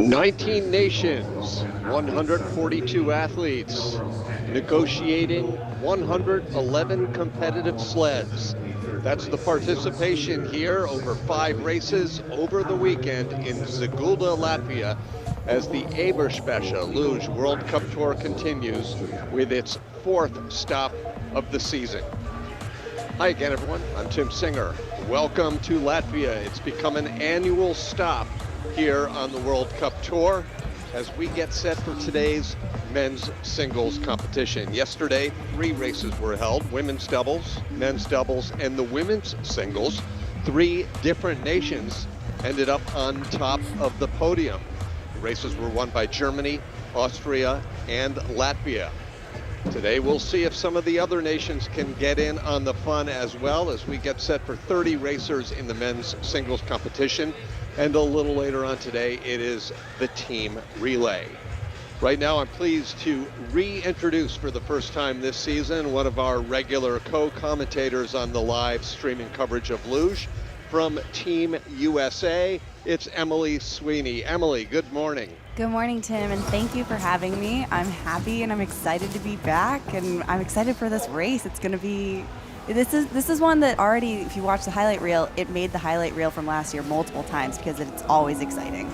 19 nations, 142 athletes, negotiating 111 competitive sleds. That's the participation here over 5 races over the weekend in SIGULDA, Latvia, as the EBERSPÄCHER Luge World Cup Tour continues with its 4th stop of the season. Hi again, everyone. I'm Tim Singer. Welcome to Latvia. It's become an annual stop here on the World Cup Tour as we get set for today's men's singles competition. Yesterday, 3 races were held: women's doubles, men's doubles, and the women's singles. 3 different nations ended up on top of the podium. The races were won by Germany, Austria, and Latvia. Today we'll see if some of the other nations can get in on the fun as well as we get set for 30 racers in the men's singles competition. And a little later on today, it is the team relay. Right now, I'm pleased to reintroduce for the first time this season one of our regular co-commentators on the live streaming coverage of Luge from Team USA. It's Emily Sweeney. Emily, good morning. Good morning, Tim, and thank you for having me. I'm happy and I'm excited to be back, and I'm excited for this race. It's going to be... This is one that already, if you watch the highlight reel, it made the highlight reel from last year multiple times because it's always exciting.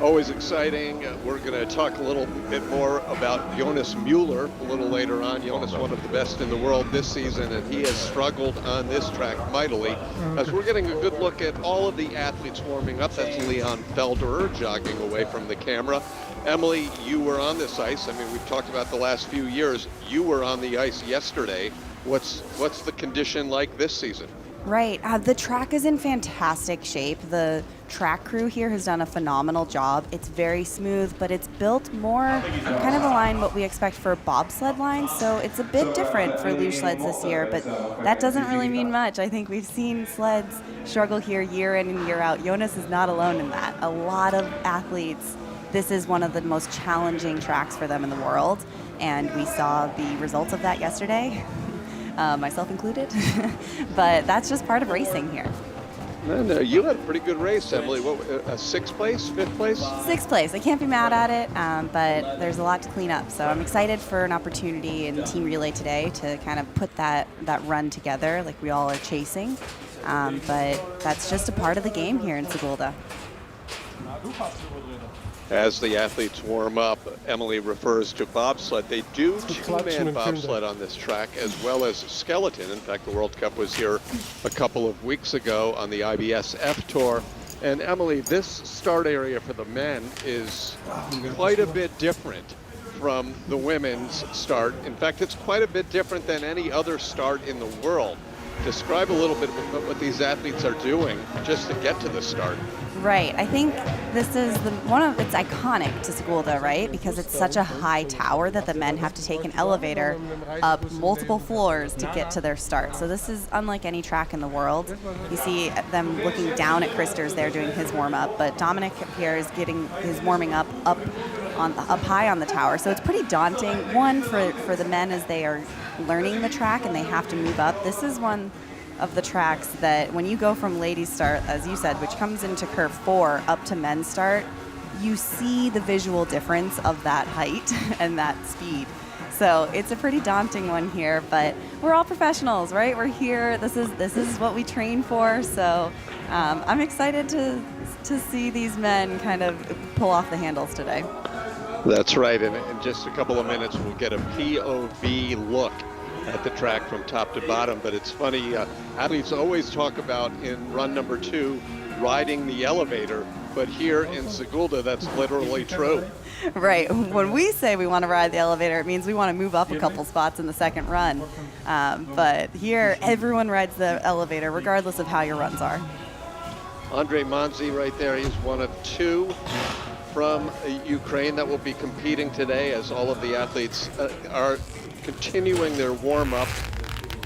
Always exciting. We're going to talk a little bit more about Jonas Mueller a little later on. Jonas, one of the best in the world this season, and he has struggled on this track mightily. As we're getting a good look at all of the athletes warming up, that's Leon Felderer jogging away from the camera. Emily, you were on this ice. I mean, we've talked about the last few years. You were on the ice yesterday. What's the condition like this season? Right. The track is in fantastic shape. The track crew here has done a phenomenal job. It's very smooth, but it's built more kind of aligned what we expect for bobsled lines. So it's a bit different for luge sleds this year, but that doesn't really mean much. I think we've seen sleds struggle here year in and year out. Jonas is not alone in that. A lot of athletes, this is one of the most challenging tracks for them in the world, and we saw the results of that yesterday. Myself included, but that's just part of racing here. And you had a pretty good race, Emily. What, 6th place, 5th place? 6th place. I can't be mad at it, but there's a lot to clean up. So I'm excited for an opportunity in Team Relay today to kind of put that run together like we all are chasing. But that's just a part of the game here in SIGULDA. As the athletes warm up, Emily refers to bobsled. They do 2-man bobsled on this track as well as skeleton. In fact, the World Cup was here a couple of weeks ago on the IBSF Tour. And Emily, this start area for the men is quite a bit different from the women's start. In fact, it's quite a bit different than any other start in the world. Describe a little bit about what these athletes are doing just to get to the start. Right. I think this is it's iconic to SIGULDA, right? Because it's such a high tower that the men have to take an elevator up multiple floors to get to their start. So this is unlike any track in the world. You see them looking down at Christers there doing his warm-up, but Dominic here is getting his warming up high on the tower. So it's pretty daunting, one, for the men as they are learning the track and they have to move up. This is one of the tracks that when you go from ladies start, as you said, which comes into curve 4 up to men's start, you see the visual difference of that height and that speed. So it's a pretty daunting one here, but we're all professionals, right? We're here. This is what we train for. So I'm excited to see these men kind of pull off the handles today. That's right. And in just a couple of minutes, we'll get a POV look at the track from top to bottom. But it's funny, athletes always talk about in run number 2 riding the elevator, but here in SIGULDA that's literally true. Right. When we say we want to ride the elevator, it means we want to move up a couple spots in the second run. But here everyone rides the elevator regardless of how your runs are. Andre Manzi right there, he's one of 2 from Ukraine that will be competing today as all of the athletes are continuing their warm-up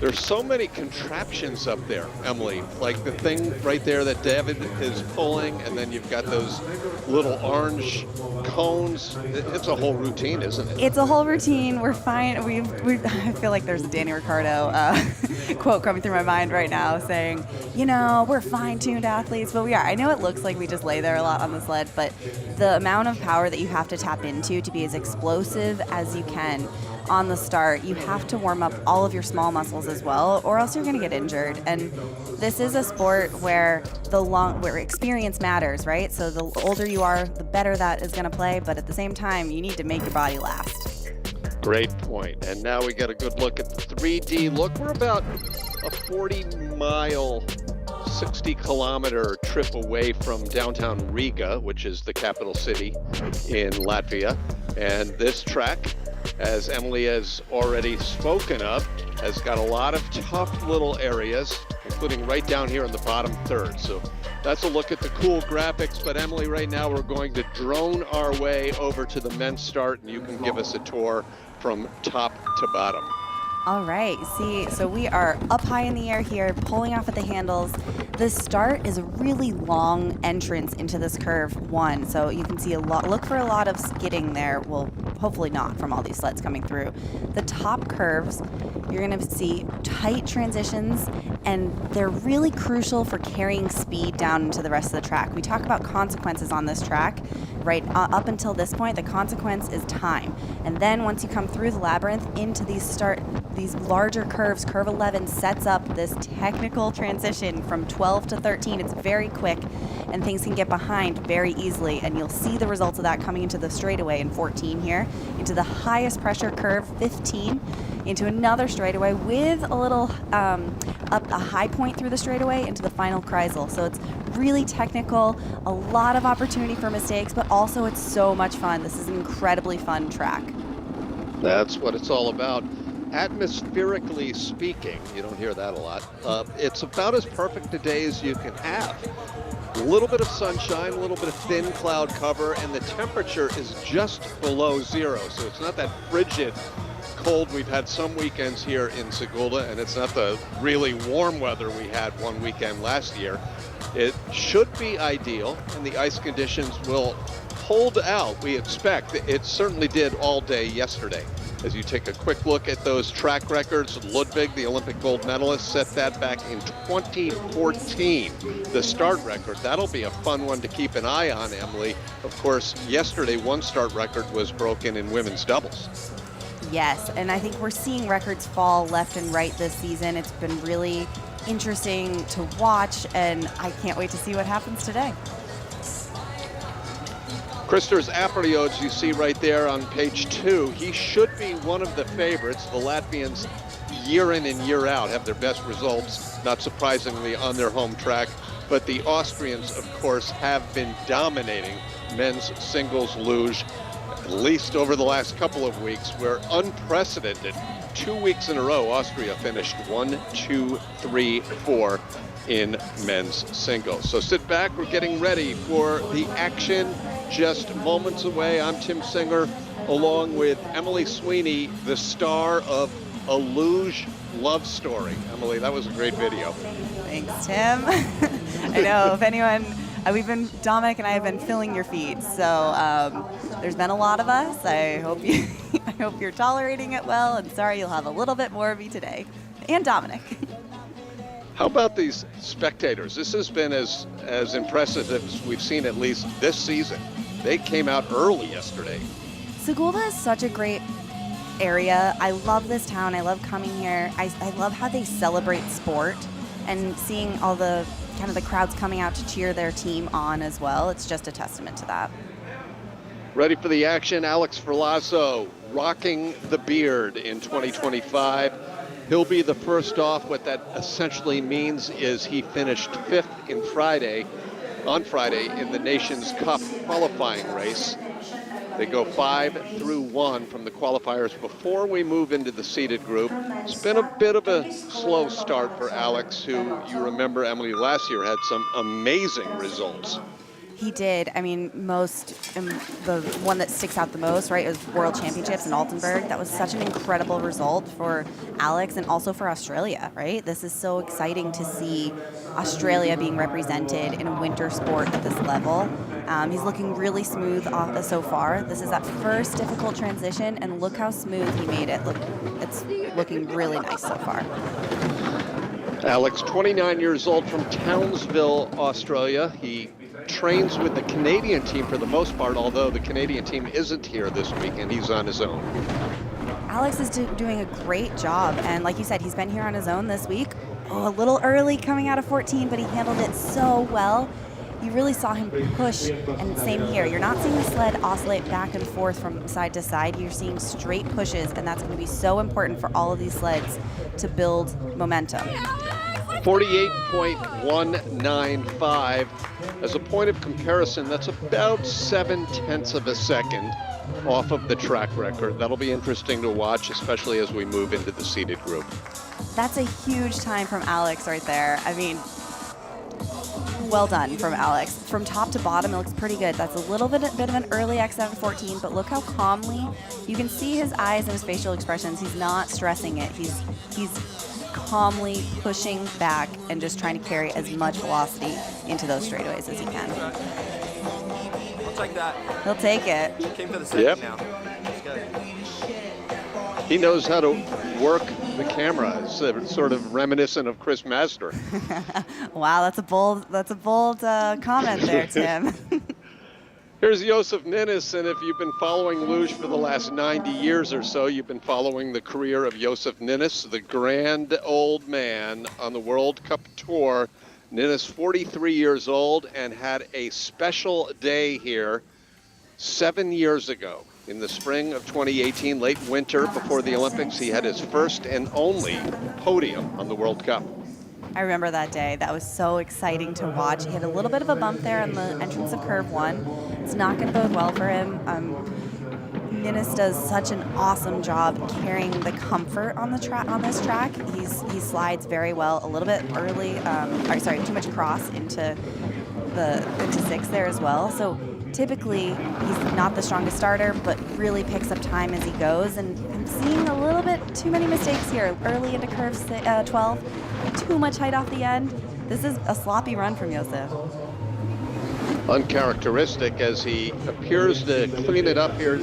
There's so many contraptions up there, Emily. Like the thing right there that David is pulling, and then you've got those little orange cones. It's a whole routine, isn't it? It's a whole routine. We're fine. I feel like there's a Danny Ricardo quote coming through my mind right now saying, you know, we're fine-tuned athletes, but we are. I know it looks like we just lay there a lot on the sled, but the amount of power that you have to tap into to be as explosive as you can on the start, you have to warm up all of your small muscles as well, or else you're going to get injured. And this is a sport where where experience matters, right? So the older you are, the better that is going to play, but at the same time, you need to make your body last. Great point. And now we get a good look at the 3D look. We're about a 40-mile, 60-kilometer trip away from downtown Riga, which is the capital city in Latvia. And this track, as Emily has already spoken of, has got a lot of tough little areas, including right down here in the bottom third. So that's a look at the cool graphics. But Emily, right now we're going to drone our way over to the men's start, and you can give us a tour from top to bottom. All right, see, so we are up high in the air here, pulling off at the handles. The start is a really long entrance into this curve one, so you can see look for a lot of skidding there. Well, hopefully not from all these sleds coming through. The top curves, you're gonna see tight transitions, and they're really crucial for carrying speed down into the rest of the track. We talk about consequences on this track, right? Up until this point, the consequence is time. And then once you come through the labyrinth into these larger curves, curve 11 sets up this technical transition from 12 to 13. It's very quick, and things can get behind very easily, and you'll see the results of that coming into the straightaway in 14 here, into the highest pressure curve 15, into another straightaway with a little up a high point through the straightaway into the final Kreisel. So it's really technical, a lot of opportunity for mistakes, but also it's so much fun. This is an incredibly fun track. That's what it's all about. Atmospherically speaking, you don't hear that a lot, it's about as perfect a day as you can have. A little bit of sunshine, a little bit of thin cloud cover, and the temperature is just below zero, so it's not that frigid cold we've had some weekends here in SIGULDA, and it's not the really warm weather we had one weekend last year. It should be ideal, and the ice conditions will hold out, we expect. It certainly did all day yesterday. As you take a quick look at those track records, Ludwig, the Olympic gold medalist, set that back in 2014, the start record. That'll be a fun one to keep an eye on, Emily. Of course, yesterday, one start record was broken in women's doubles. Yes, and I think we're seeing records fall left and right this season. It's been really interesting to watch, and I can't wait to see what happens today. Kristers Apriots, you see right there on page 2, he should be one of the favorites. The Latvians, year in and year out, have their best results, not surprisingly, on their home track. But the Austrians, of course, have been dominating men's singles luge, at least over the last couple of weeks. We're unprecedented. 2 weeks in a row, Austria finished 1, 2, 3, 4 in men's singles. So sit back, we're getting ready for the action. Just moments away. I'm Tim Singer, along with Emily Sweeney, the star of A Luge Love Story. Emily, that was a great video. Thanks, Tim. I know, if anyone, Dominic and I have been filling your feeds, so there's been a lot of us. I hope you're tolerating it well, and sorry you'll have a little bit more of me today. And Dominic. How about these spectators? This has been as impressive as we've seen, at least this season. They came out early yesterday. SIGULDA is such a great area. I love this town. I love coming here. I love how they celebrate sport and seeing all the kind of the crowds coming out to cheer their team on as well. It's just a testament to that. Ready for the action, Alex Ferlazzo rocking the beard in 2025. He'll be the first off. What that essentially means is he finished 5th on Friday in the Nations Cup qualifying race. They go 5 through 1 from the qualifiers before we move into the seeded group. It's been a bit of a slow start for Alex, who, you remember, Emily, last year had some amazing results. He did. I mean, the one that sticks out the most, right, is World Championships in Altenburg. That was such an incredible result for Alex and also for Australia, right? This is so exciting to see Australia being represented in a winter sport at this level. He's looking really smooth so far. This is that first difficult transition, and look how smooth he made it. Look, it's looking really nice so far. Alex, 29 years old, from Townsville, Australia. He trains with the Canadian team for the most part, although the Canadian team isn't here this week and he's on his own. Alex is doing a great job, and like you said, he's been here on his own this week. Oh, a little early coming out of 14, but he handled it so well. You really saw him push, and same here. You're not seeing the sled oscillate back and forth from side to side. You're seeing straight pushes, and that's going to be so important for all of these sleds to build momentum. 48.195. As a point of comparison, that's about 0.7 of a second off of the track record. That'll be interesting to watch, especially as we move into the seated group. That's a huge time from Alex right there. I mean, well done from Alex. From top to bottom, it looks pretty good. That's a little bit of an early exit out of 14, but look how calmly, you can see his eyes and his facial expressions. He's not stressing it. He's calmly pushing back and just trying to carry as much velocity into those straightaways as he can. I'll take that. He'll take it. Came for the second now. Let's go. He knows how to work the camera. It's sort of reminiscent of Chris Master. Wow, that's a bold comment there, Tim. Here's Josef Ninnis, and if you've been following Luge for the last 90 years or so, you've been following the career of Josef Ninnis, the grand old man on the World Cup Tour. Ninnis, 43 years old, and had a special day here 7 years ago. In the spring of 2018, late winter before the Olympics, he had his first and only podium on the World Cup. I remember that day. That was so exciting to watch. He had a little bit of a bump there on the entrance of curve 1. It's not going to bode well for him. Ninnis does such an awesome job carrying the comfort on the on this track. He slides very well. A little bit early, too much cross into 6 there as well. So typically he's not the strongest starter, but really picks up time as he goes. And I'm seeing a little bit too many mistakes here early into curve 12. Too much height off the end. This is a sloppy run from Josef. Uncharacteristic, as he appears to clean it up here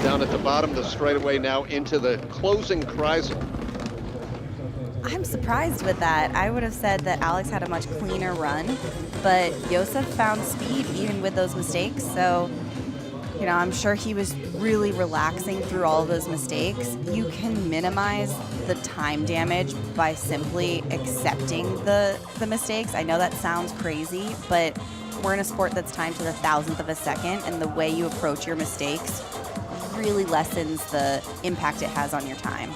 down at the bottom of the straightaway, now into the closing Kreisel. I'm surprised with that. I would have said that Alex had a much cleaner run, but Josef found speed even with those mistakes. So, you know, I'm sure he was really relaxing through all of those mistakes. You can minimize the time damage by simply accepting the mistakes. I know that sounds crazy, but we're in a sport that's timed to the 1,000th of a second, and the way you approach your mistakes really lessens the impact it has on your time.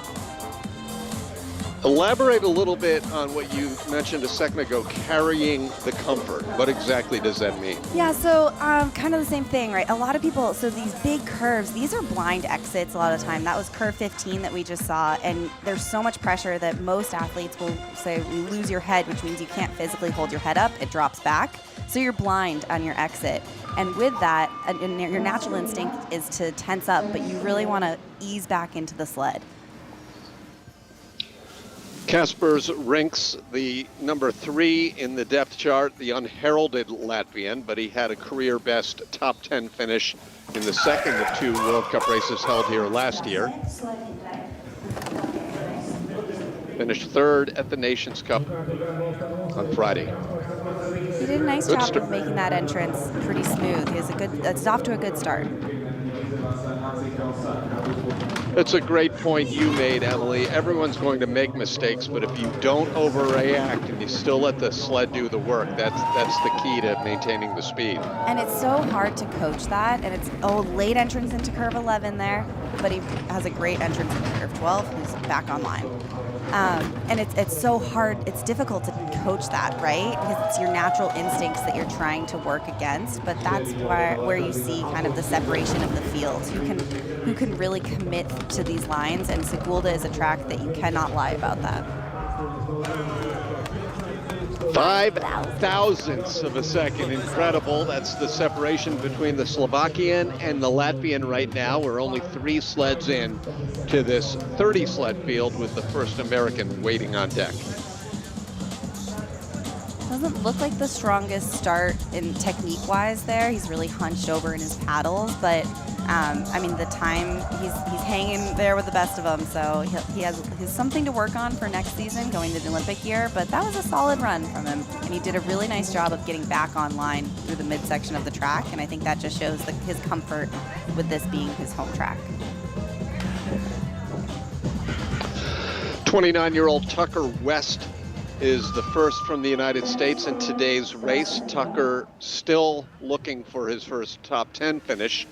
Elaborate a little bit on what you mentioned a second ago, carrying the comfort. What exactly does that mean? Yeah, so kind of the same thing, right? A lot of people, so these big curves, these are blind exits a lot of the time. That was curve 15 that we just saw, and there's so much pressure that most athletes will say, you lose your head, which means you can't physically hold your head up. It drops back. So you're blind on your exit. And with that, your natural instinct is to tense up, but you really want to ease back into the sled. Kaspars Rinks, the number 3 in the depth chart, the unheralded Latvian, but he had a career best top 10 finish in the second of 2 World Cup races held here last year. Finished 3rd at the Nations Cup on Friday. He did a nice job of making that entrance pretty smooth. It's off to a good start. That's a great point you made, Emily. Everyone's going to make mistakes, but if you don't overreact and you still let the sled do the work, that's the key to maintaining the speed. And it's so hard to coach that, and it's late entrance into curve 11 there, but he has a great entrance into curve 12. He's back online. And it's so hard, it's difficult to coach that, right? Because it's your natural instincts that you're trying to work against, but that's where you see kind of the separation of the fields. Who can really commit to these lines, and SIGULDA is a track that you cannot lie about that. 5 thousandths of a second, incredible. That's the separation between the Slovakian and the Latvian right now. We're only 3 sleds in to this 30 sled field with the first American waiting on deck. Doesn't look like the strongest start in technique-wise there. He's really hunched over in his paddles, but I mean, the time, he's hanging there with the best of them, so he has something to work on for next season going to the Olympic year, but that was a solid run from him, and he did a really nice job of getting back online through the midsection of the track, and I think that just shows his comfort with this being his home track. 29-year-old Tucker West is the first from the United States in today's race. Tucker still looking for his first top 10 finish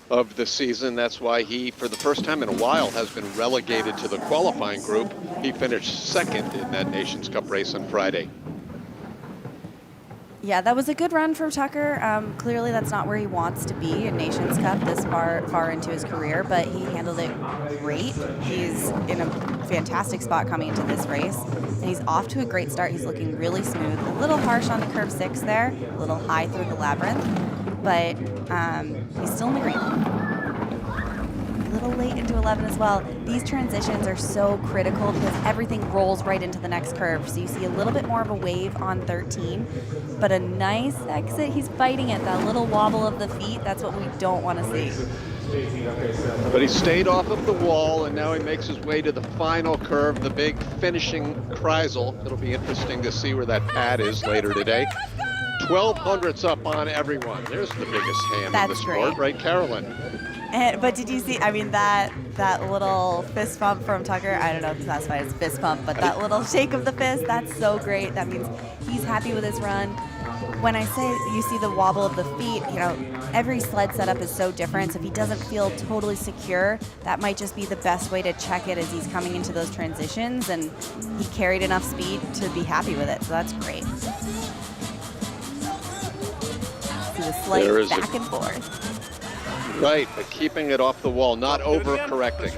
of the season. That's why he, for the first time in a while, has been relegated to the qualifying group. He finished second in that Nations Cup race on Friday. Yeah, that was a good run for Tucker. Clearly that's not where he wants to be in Nations Cup this far into his career, but he handled it great. He's in a fantastic spot coming into this race, and he's off to a great start. He's looking really smooth. A little harsh on the curve 6 there, a little high through the labyrinth, but he's still in the green. A little late into 11 as well. These transitions are so critical because everything rolls right into the next curve. So you see a little bit more of a wave on 13, but a nice exit. He's fighting it. That little wobble of the feet, that's what we don't want to see. But he stayed off of the wall, and now he makes his way to the final curve, the big finishing Kreisel. It'll be interesting to see where that pad is later today. 12 hundredths up on everyone. There's the biggest hand in the sport, great. right, Carolyn? But did you see, I mean, that little fist pump from Tucker, I don't know if it's classified as fist pump, but that little shake of the fist, that's so great. That means he's happy with his run. When I say you see the wobble of the feet, you know, every sled setup is so different. So if he doesn't feel totally secure, that might just be the best way to check it as he's coming into those transitions. And he carried enough speed to be happy with it. So that's great. See the slight back and forth. Right, but keeping it off the wall, not overcorrecting.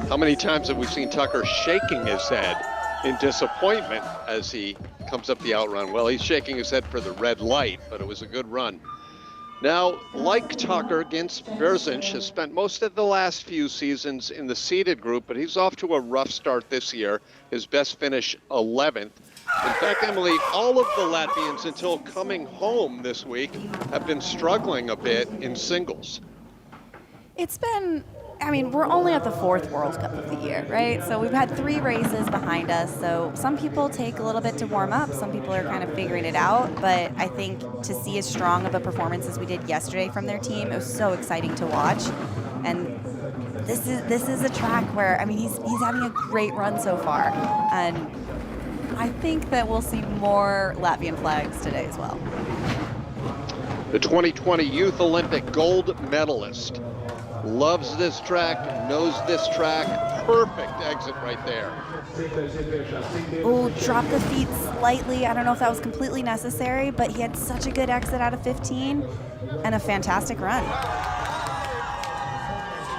How many times have we seen Tucker shaking his head in disappointment as he comes up the outrun? Well, he's shaking his head for the red light, but it was a good run. Now, like Tucker, Gintz Berzinch has spent most of the last few seasons in the seeded group, but he's off to a rough start this year. His best finish, 11th. In fact, Emily, all of the Latvians until coming home this week have been struggling a bit in singles. It's been, I mean, we're only at the 4th World Cup of the year, right? So we've had 3 races behind us. So some people take a little bit to warm up. Some people are kind of figuring it out. But I think to see as strong of a performance as we did yesterday from their team, it was so exciting to watch. And this is a track where, I mean, he's having a great run so far. And I think that we'll see more Latvian flags today as well. The 2020 Youth Olympic gold medalist loves this track, knows this track. Perfect exit right there. Oh, dropped the feet slightly. I don't know if that was completely necessary, but he had such a good exit out of 15 and a fantastic run.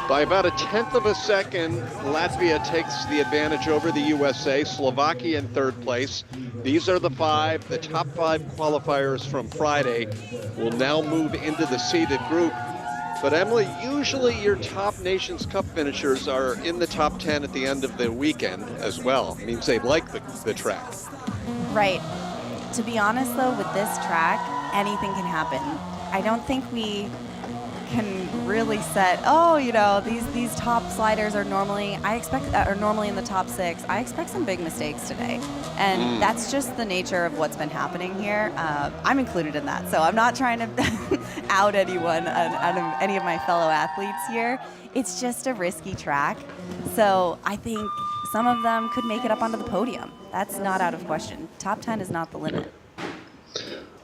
By about 1/10 of a second, Latvia takes the advantage over the USA. Slovakia in 3rd place. These are the top 5 qualifiers from Friday will now move into the seeded group. But Emily, usually your top Nations Cup finishers are in the top 10 at the end of the weekend as well. It means they like the track. Right. To be honest though, with this track, anything can happen. I don't think we can really set, oh, you know, these top sliders are normally in the top 6. I expect some big mistakes today, and that's just the nature of what's been happening here. I'm included in that, so I'm not trying to out anyone, out of any of my fellow athletes here. It's just a risky track, so I think some of them could make it up onto the podium. That's not out of question. Top 10 is not the limit.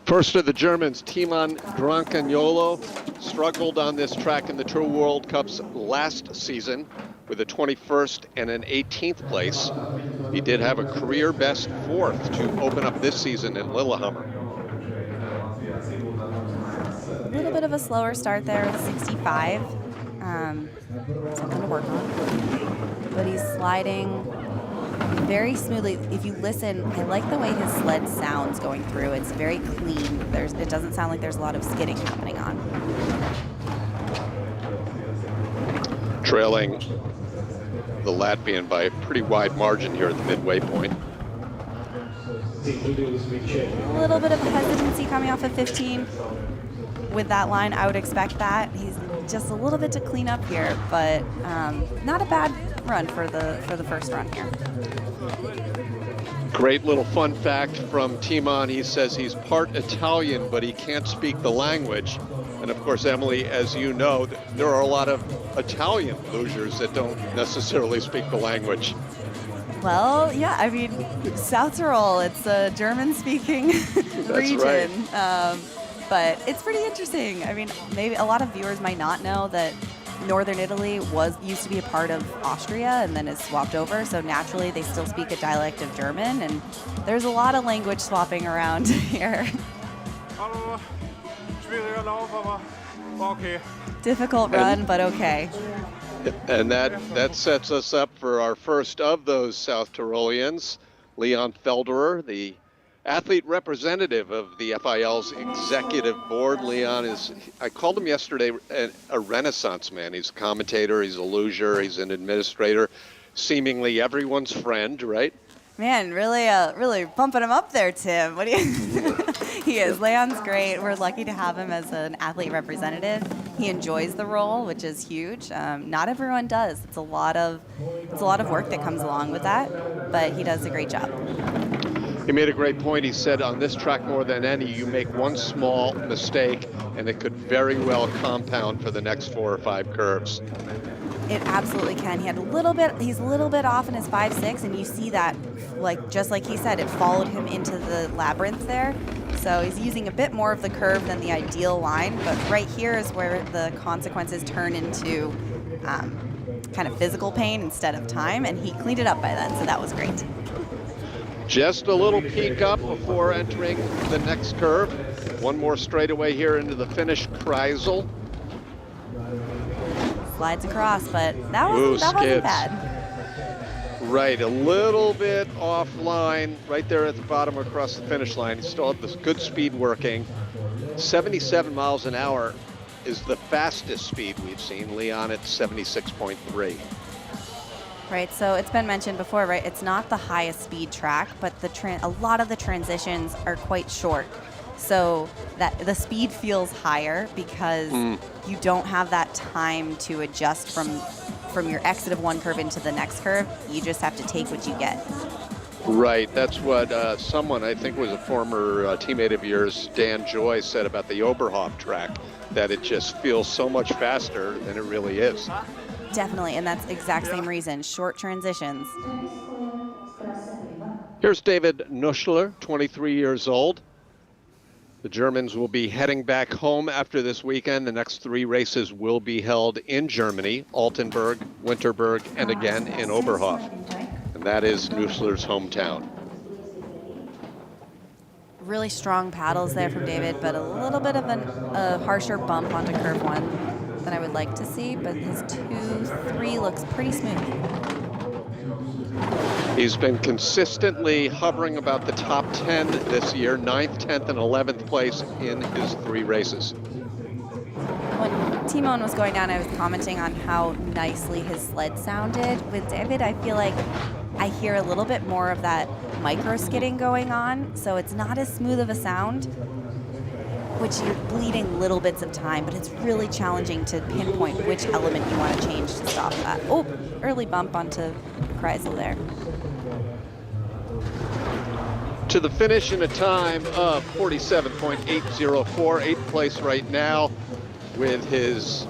First of the Germans, Timon Grancagnolo, struggled on this track in the Tour World Cups last season with a 21st and an 18th place. He did have a career best 4th to open up this season in Lillehammer. A little bit of a slower start there with 65. Something to work on. But he's sliding very smoothly. If you listen, I like the way his sled sounds going through. It's very clean. It doesn't sound like there's a lot of skidding happening on. Trailing the Latvian by a pretty wide margin here at the midway point. A little bit of hesitancy coming off of 15. With that line, I would expect that. He's just a little bit to clean up here, but not a bad run for the first run here. Great little fun fact from Timon. He says he's part Italian, but he can't speak the language. And of course, Emily, as you know, there are a lot of Italian lugers that don't necessarily speak the language. Well, yeah, I mean, South Tyrol, it's a German-speaking region. Right. But it's pretty interesting. I mean, maybe a lot of viewers might not know that Northern Italy used to be a part of Austria and then is swapped over. So naturally, they still speak a dialect of German, and there's a lot of language swapping around here. Difficult run, but okay. And that sets us up for our first of those South Tyroleans, Leon Felderer, the athlete representative of the FIL's executive board. Leon is, I called him yesterday, a renaissance man. He's a commentator, he's a luger, he's an administrator, seemingly everyone's friend, right? Man, really bumping him up there, Tim. What do you? He is. Leon's great. We're lucky to have him as an athlete representative. He enjoys the role, which is huge. Not everyone does. It's a lot of work that comes along with that, but he does a great job. He made a great point. He said on this track more than any, you make one small mistake and it could very well compound for the next 4 or 5 curves. It absolutely can. He's a little bit off in his 5.6, and you see that, just like he said, it followed him into the labyrinth there. So he's using a bit more of the curve than the ideal line, but right here is where the consequences turn into kind of physical pain instead of time, and he cleaned it up by then, so that was great. Just a little peek up before entering the next curve. One more straightaway here into the Finnish Kreisel. Slides across, but that wasn't bad. Right, a little bit offline, right there at the bottom across the finish line. He still had this good speed working. 77 miles an hour is the fastest speed we've seen. Leon at 76.3. Right, so it's been mentioned before, right? It's not the highest speed track, but a lot of the transitions are quite short. So that the speed feels higher because you don't have that time to adjust from your exit of one curve into the next curve. You just have to take what you get. Right, that's what someone, I think was a former teammate of yours, Dan Joy, said about the Oberhof track, that it just feels so much faster than it really is. Definitely, and that's the exact same reason, short transitions. Here's David Nuschler, 23 years old. The Germans will be heading back home after this weekend. The next 3 races will be held in Germany, Altenburg, Winterberg, and again in Oberhof. And that is Nuschler's hometown. Really strong paddles there from David, but a little bit of a harsher bump onto curve 1 than I would like to see, but his 2-3 looks pretty smooth. He's been consistently hovering about the top 10 this year, 9th, 10th, and 11th place in his 3 races. When Timon was going down, I was commenting on how nicely his sled sounded. With David, I feel like I hear a little bit more of that micro skidding going on, so it's not as smooth of a sound, which you're bleeding little bits of time, but it's really challenging to pinpoint which element you want to change to stop that. Oh, early bump onto Kreisel there. To the finish in a time of 47.804, 8th place right now with his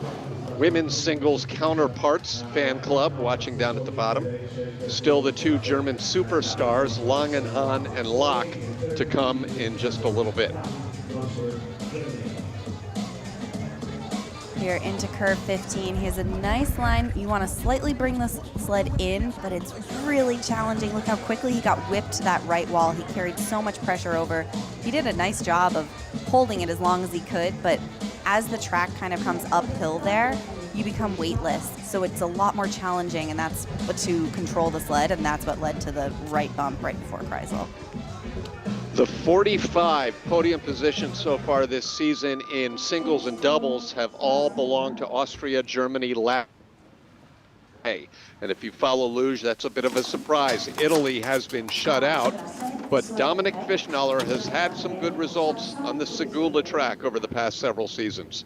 women's singles counterparts fan club watching down at the bottom. Still the 2 German superstars, Langenhahn and Lach, to come in just a little bit. Here into curve 15. He has a nice line. You want to slightly bring the sled in, but it's really challenging. Look how quickly he got whipped to that right wall. He carried so much pressure over. He did a nice job of holding it as long as he could, but as the track kind of comes uphill there, you become weightless. So it's a lot more challenging, and that's what to control the sled, and that's what led to the right bump right before Kreisel. The 45 podium positions so far this season in singles and doubles have all belonged to Austria, Germany, Latvia. And if you follow Luge, that's a bit of a surprise. Italy has been shut out, but Dominik Fischnaller has had some good results on the SIGULDA track over the past several seasons.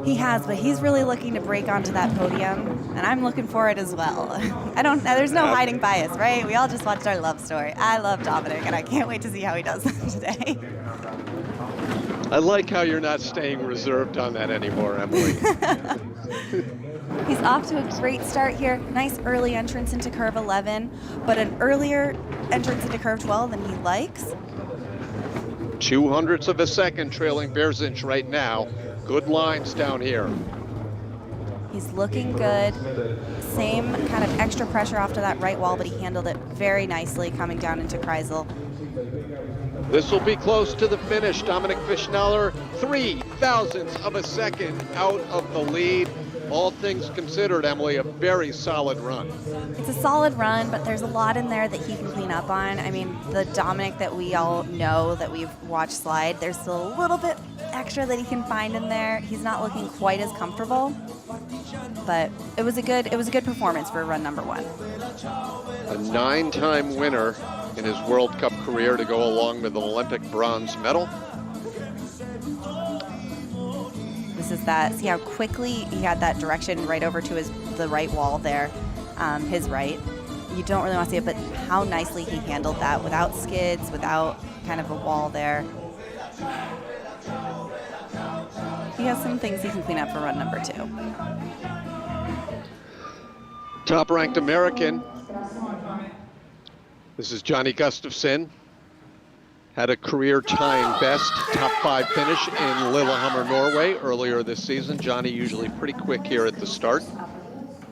He has, but he's really looking to break onto that podium, and I'm looking for it as well. There's no hiding bias, right? We all just watched our love story. I love Dominik, and I can't wait to see how he does today. I like how you're not staying reserved on that anymore, Emily. He's off to a great start here. Nice early entrance into curve 11, but an earlier entrance into curve 12 than he likes. 0.02 of a second trailing Berzinch right now. Good lines down here. He's looking good. Same kind of extra pressure off to that right wall, but he handled it very nicely coming down into Kreisel. This will be close to the finish. Dominik Fischnaller, 0.03 of a second out of the lead. All things considered, Emily, a very solid run. It's a solid run, but there's a lot in there that he can clean up on. I mean, the Dominik that we all know, that we've watched slide, there's still a little bit extra that he can find in there. He's not looking quite as comfortable, but it was a good performance for run number 1. A 9-time winner in his World Cup career to go along with an Olympic bronze medal. This is that, see how quickly he had that direction right over to the right wall there, his right. You don't really want to see it, but how nicely he handled that without skids, without kind of a wall there. He has some things he can clean up for run number 2. Top-ranked American. This is Johnny Gustafsson. Had a career time best top 5 finish in Lillehammer, Norway earlier this season. Johnny usually pretty quick here at the start.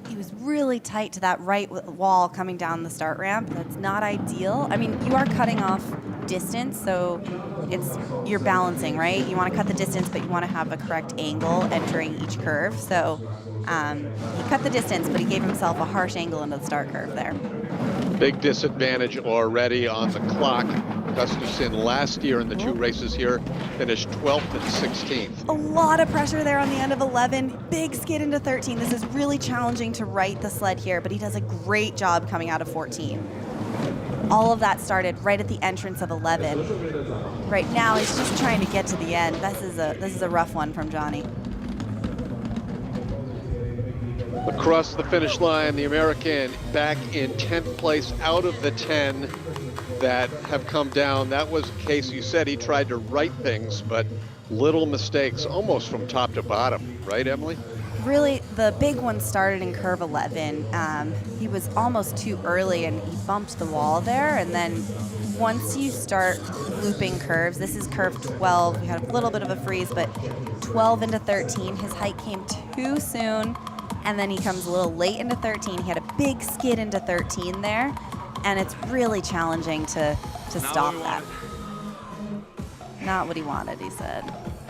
He was really tight to that right wall coming down the start ramp. That's not ideal. I mean, you are cutting off distance, so you're balancing, right? You want to cut the distance, but you want to have a correct angle entering each curve. So he cut the distance, but he gave himself a harsh angle into the start curve there. Big disadvantage already on the clock. Gustafsson last year in the 2 races here finished 12th and 16th. A lot of pressure there on the end of 11. Big skid into 13. This is really challenging to right the sled here, but he does a great job coming out of 14. All of that started right at the entrance of 11. Right now, he's just trying to get to the end. This is a rough one from Johnny. Across the finish line, the American back in 10th place out of the 10 that have come down. That was a case, you said he tried to right things, but little mistakes almost from top to bottom, right, Emily? Really, the big one started in curve 11. He was almost too early and he bumped the wall there, and then once you start looping curves, this is curve 12, we had a little bit of a freeze, but 12 into 13, his height came too soon, and then he comes a little late into 13. He had a big skid into 13 there, and it's really challenging to stop that. Not what he wanted, he said.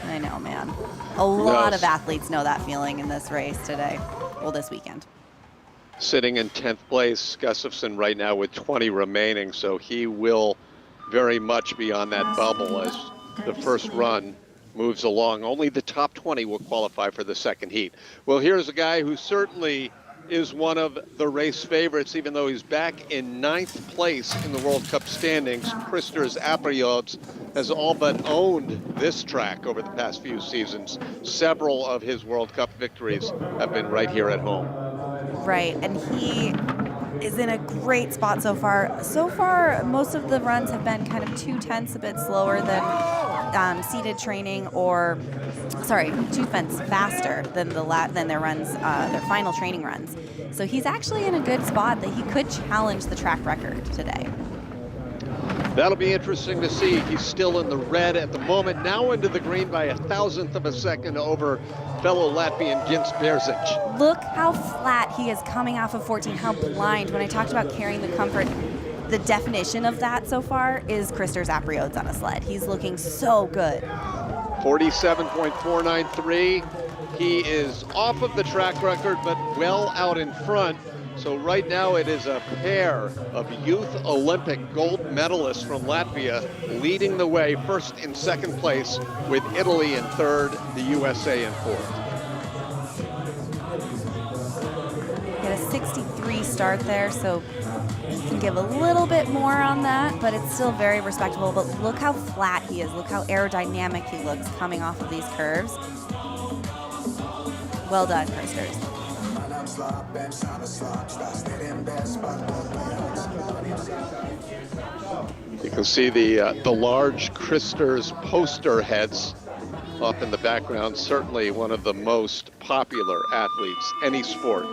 I know, man. A lot of athletes know that feeling in this race today, well, this weekend. Sitting in 10th place, Gustafsson right now with 20 remaining, so he will very much be on that bubble as the first run moves along. Only the top 20 will qualify for the second heat. Well, here's a guy who certainly is one of the race favorites, even though he's back in 9th place in the World Cup standings. Kristers Apriots has all but owned this track over the past few seasons. Several of his World Cup victories have been right here at home. Right, and he is in a great spot so far. So far, most of the runs have been kind of 0.2 a bit slower than seated training, or 0.2 faster than their runs, their final training runs. So he's actually in a good spot that he could challenge the track record today. That'll be interesting to see. He's still in the red at the moment, now into the green by 1,000th of a second over fellow Latvian Gins Berzic. Look how flat he is coming off of 14, how blind. When I talked about carrying the comfort, the definition of that so far is Kristers Apriots on a sled. He's looking so good. 47.493. He is off of the track record, but well out in front. So right now it is a pair of youth Olympic gold medalists from Latvia leading the way, first and second place, with Italy in third, the USA in fourth. Get a 63 start there, so you can give a little bit more on that, but it's still very respectable. But look how flat he is. Look how aerodynamic he looks coming off of these curves. Well done, Christers. You can see the large Christers poster heads off in the background. Certainly one of the most popular athletes, any sport,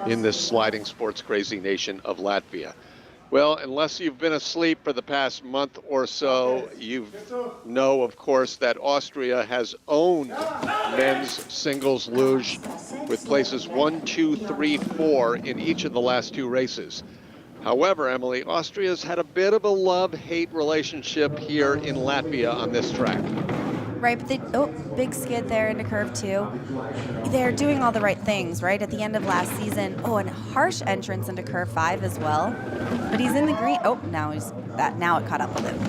in this sliding sports crazy nation of Latvia. Well, unless you've been asleep for the past month or so, you know, of course, that Austria has owned men's singles luge with places 1, 2, 3, 4 in each of the last two races. However, Emily, Austria's had a bit of a love-hate relationship here in Latvia on this track. Right, but big skid there into curve 2. They're doing all the right things, right? At the end of last season, and harsh entrance into curve 5 as well. But he's in the green. Now it caught up with him.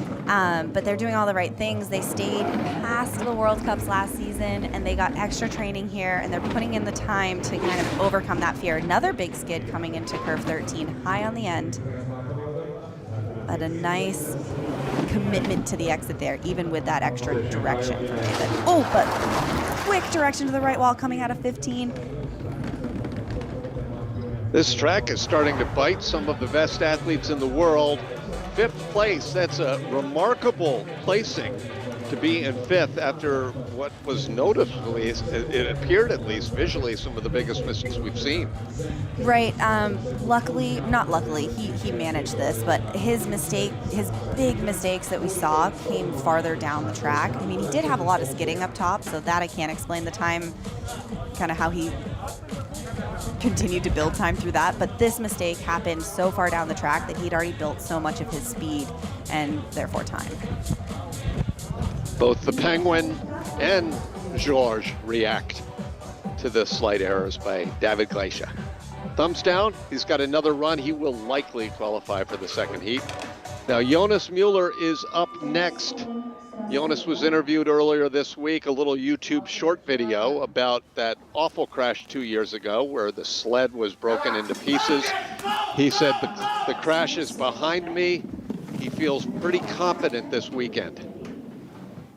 But they're doing all the right things. They stayed past the World Cups last season, and they got extra training here, and they're putting in the time to kind of overcome that fear. Another big skid coming into curve 13, high on the end. But a nice commitment to the exit there, even with that extra direction from David. But quick direction to the right wall coming out of 15. This track is starting to bite some of the best athletes in the world. 5th place, that's a remarkable placing to be in 5th after what was notably, it appeared at least visually, some of the biggest misses we've seen. Right, not luckily, he managed this, but his big mistakes that we saw came farther down the track. I mean, he did have a lot of skidding up top, so that I can't explain the time, kind of how he continued to build time through that, but this mistake happened so far down the track that he'd already built so much of his speed and therefore time. Both the Penguin and George react to the slight errors by David Glacia. Thumbs down, he's got another run. He will likely qualify for the second heat. Now Jonas Mueller is up next. Jonas was interviewed earlier this week, a little YouTube short video about that awful crash 2 years ago where the sled was broken into pieces. He said, the crash is behind me. He feels pretty confident this weekend.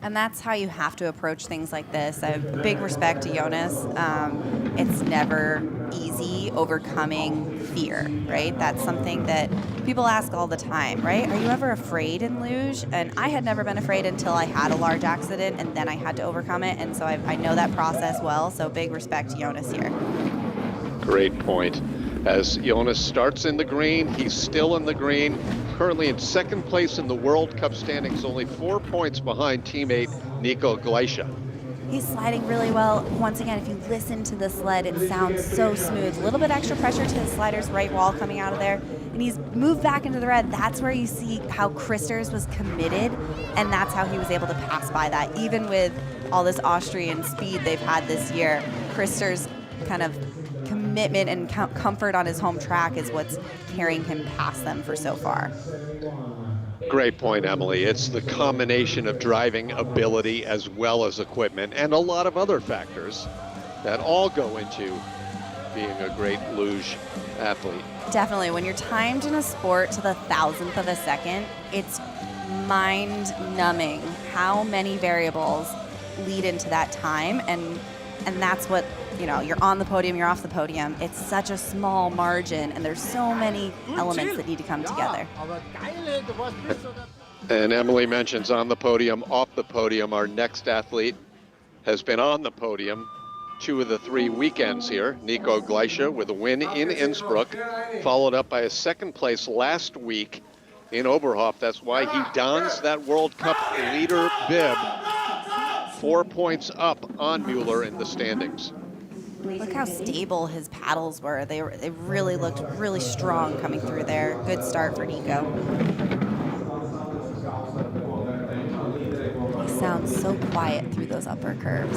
And that's how you have to approach things like this. I have big respect to Jonas. It's never easy overcoming fear, right? That's something that people ask all the time, right? Are you ever afraid in luge? And I had never been afraid until I had a large accident, and then I had to overcome it. And so I know that process well. So big respect to Jonas here. Great point. As Jonas starts in the green, he's still in the green, currently in second place in the World Cup standings, only 4 points behind teammate Nico Glacia. He's sliding really well. Once again, if you listen to the sled, it sounds so smooth. A little bit extra pressure to his slider's right wall coming out of there, and he's moved back into the red. That's where you see how Christers was committed, and that's how he was able to pass by that. Even with all this Austrian speed they've had this year, Christers' kind of commitment and comfort on his home track is what's carrying him past them for so far. Great point, Emily. It's the combination of driving ability as well as equipment and a lot of other factors that all go into being a great luge athlete. Definitely. When you're timed in a sport to the 1,000th of a second, it's mind-numbing how many variables lead into that time, and that's what, you're on the podium, you're off the podium. It's such a small margin, and there's so many elements that need to come together. And Emily mentions on the podium, off the podium. Our next athlete has been on the podium 2 of the 3 weekends here. Nico Glacia with a win in Innsbruck, followed up by a second place last week in Oberhof. That's why he dons that World Cup leader bib. 4 points up on Mueller in the standings. Look how stable his paddles were. They really looked really strong coming through there. Good start for Nico. He sounds so quiet through those upper curves.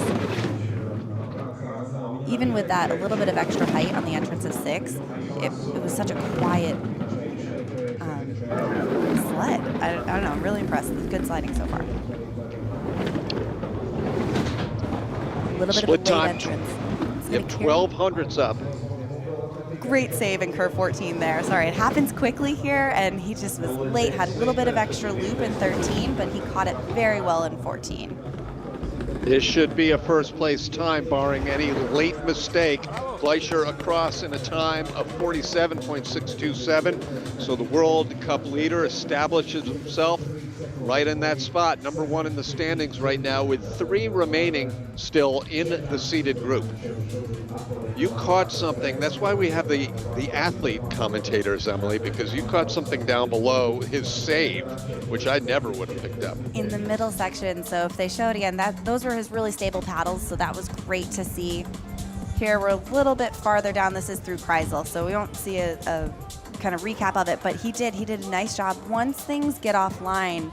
even with that, a little bit of extra height on the entrance of 6, it was such a quiet sled. I don't know, I'm really impressed. It's good sliding so far. A little bit Split of a late time. entrance. Yep, 1200s up. Great save in curve 14 there. Sorry, it happens quickly here, and he just was late, had a little bit of extra loop in 13, but he caught it very well in 14. This should be a first place time, barring any late mistake. Fleischer across in a time of 47.627. So the World Cup leader establishes himself right in that spot. #1 in the standings right now, with 3 remaining still in the seeded group. You caught something. That's why we have the athlete commentators, Emily, because you caught something down below his save, which I never would have picked up. In the middle section, so if they show it again, those were his really stable paddles, so that was great to see. Here we're a little bit farther down. This is through Kreisel, so we won't see a kind of recap of it, but he did a nice job. Once things get offline,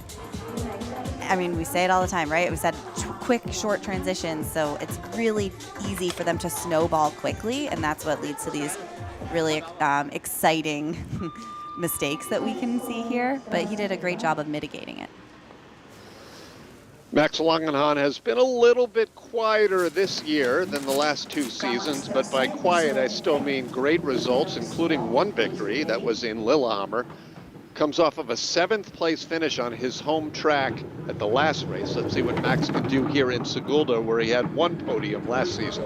I mean, we say it all the time, right? We said quick, short transitions, so it's really easy for them to snowball quickly, and that's what leads to these really exciting mistakes that we can see here, but he did a great job of mitigating it. Max Langenhahn has been a little bit quieter this year than the last 2 seasons, but by quiet I still mean great results, including 1 victory that was in Lillehammer. Comes off of a 7th place finish on his home track at the last race. Let's see what Max can do here in Sigulda, where he had 1 podium last season.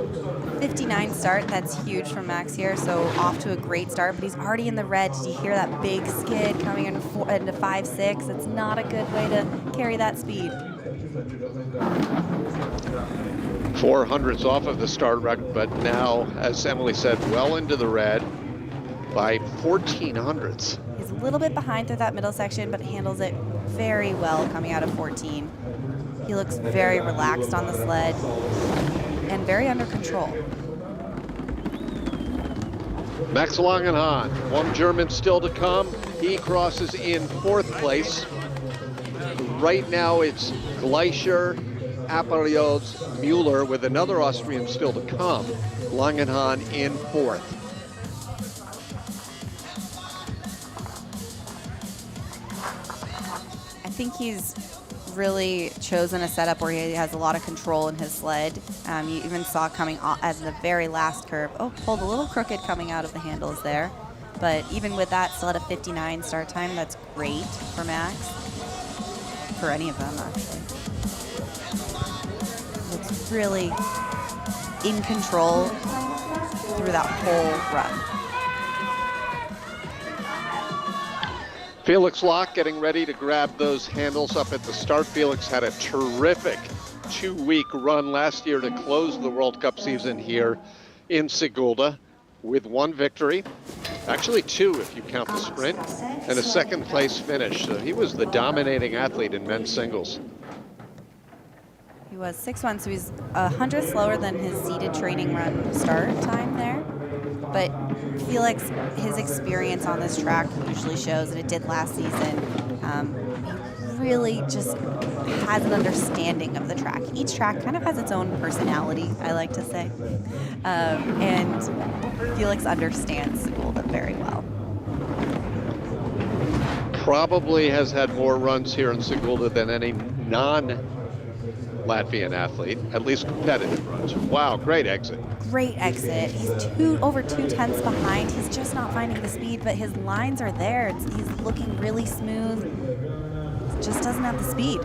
59 start, that's huge for Max here, so off to a great start, but he's already in the red. Did you hear that big skid coming into 5-6? It's not a good way to carry that speed. 400s off of the start record, but now, as Emily said, well into the red by 1400s. He's a little bit behind through that middle section, but handles it very well coming out of 14. He looks very relaxed on the sled and very under control. Max Langenhahn, 1 German still to come. He crosses in 4th place. Right now it's Gleicher, Aparios, Mueller, with another Austrian still to come. Langenhahn in 4th. I think he's really chosen a setup where he has a lot of control in his sled. You even saw coming at the very last curve. Oh, pulled a little crooked coming out of the handles there. But even with that, still at a 59 start time. That's great for Max. For any of them, actually. Looks really in control through that whole run. Felix Locke getting ready to grab those handles up at the start. Felix had a terrific 2-week run last year to close the World Cup season here in Sigulda with 1 victory. Actually 2 if you count the sprint, and a 2nd place finish. So he was the dominating athlete in men's singles. He was 6'1", so he's 100 slower than his seated training run start time there. But Felix, his experience on this track usually shows, and it did last season. He really just has an understanding of the track. Each track kind of has its own personality, I like to say. And Felix understands Sigulda very well. Probably has had more runs here in Sigulda than any non-Latvian athlete, at least competitive runs. Wow, great exit. Great exit. He's over 2 tenths behind. He's just not finding the speed, but his lines are there. He's looking really smooth. Just doesn't have the speed.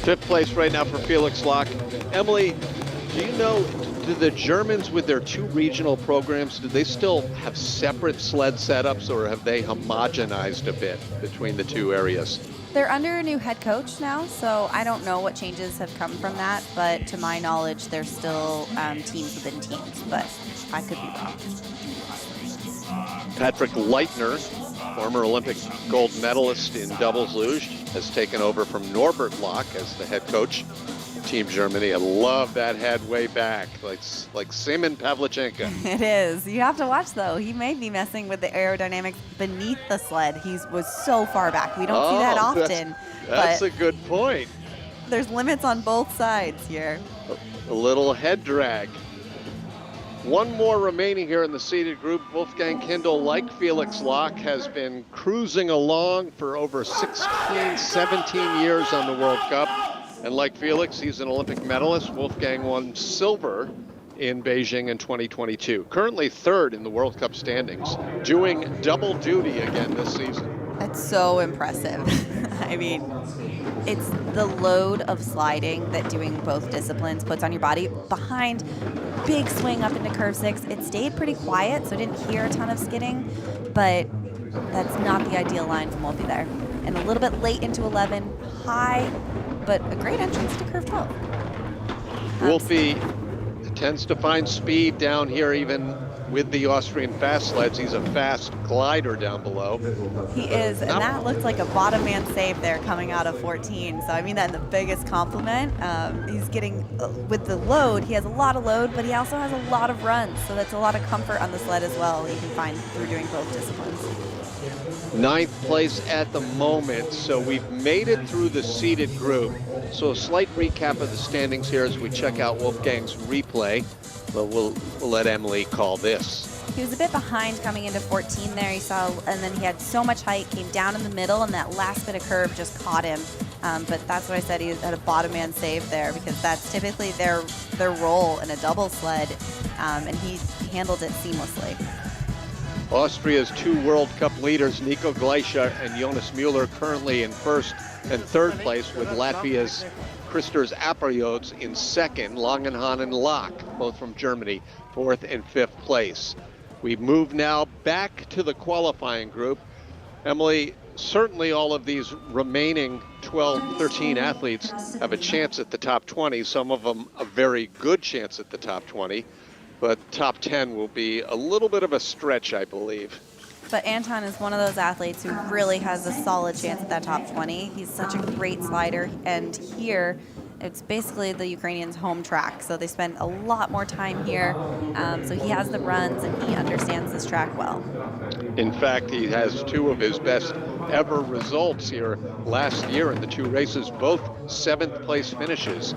5th place right now for Felix Locke. Emily, do you know, do the Germans with their 2 regional programs, do they still have separate sled setups, or have they homogenized a bit between the 2 areas? They're under a new head coach now, so I don't know what changes have come from that, but to my knowledge, there's still teams within teams, but I could be wrong. Patrick Leitner, former Olympic gold medalist in doubles luge, has taken over from Norbert Locke as the head coach of Team Germany. I love that head way back, like Simon Pavlichenko. It is. You have to watch, though. He may be messing with the aerodynamics beneath the sled. He was so far back. We don't see that often. That's a good point. There's limits on both sides here. A little head drag. One more remaining here in the seeded group. Wolfgang Kindl, like Felix Locke, has been cruising along for over 16, 17 years on the World Cup. And like Felix, he's an Olympic medalist. Wolfgang won silver in Beijing in 2022. Currently third in the World Cup standings, doing double duty again this season. That's so impressive. I mean, it's the load of sliding that doing both disciplines puts on your body behind big swing up into curve 6. It stayed pretty quiet, so I didn't hear a ton of skidding, but that's not the ideal line from Wolfie there. And a little bit late into 11, high, but a great entrance to curve 12. Wolfie tends to find speed down here, even with the Austrian fast sleds. He's a fast glider down below. He is, and that looked like a bottom man save there coming out of 14. So I mean that in the biggest compliment. He's getting, with the load, he has a lot of load, but he also has a lot of runs. So that's a lot of comfort on the sled as well. You can find through doing both disciplines. 9th place at the moment, so we've made it through the seeded group. So a slight recap of the standings here as we check out Wolfgang's replay. But we'll let Emily call this. He was a bit behind coming into 14 there. He saw, and then he had so much height, came down in the middle, and that last bit of curve just caught him. But that's what I said, he had a bottom man save there, because that's typically their role in a double sled, and he handled it seamlessly. Austria's 2 World Cup leaders, Nico Gleischer and Jonas Müller, currently in 1st and 3rd place, with Latvia's Christers Aperiots in 2nd, Langenhahn and Locke, both from Germany, 4th and 5th place. We move now back to the qualifying group. Emily, certainly all of these remaining 12, 13 athletes have a chance at the top 20, some of them a very good chance at the top 20, but top 10 will be a little bit of a stretch, I believe. But Anton is one of those athletes who really has a solid chance at that top 20. He's such a great slider, and here it's basically the Ukrainians' home track, so they spend a lot more time here. So he has the runs, and he understands this track well. In fact, he has 2 of his best ever results here last year in the 2 races, both 7th place finishes.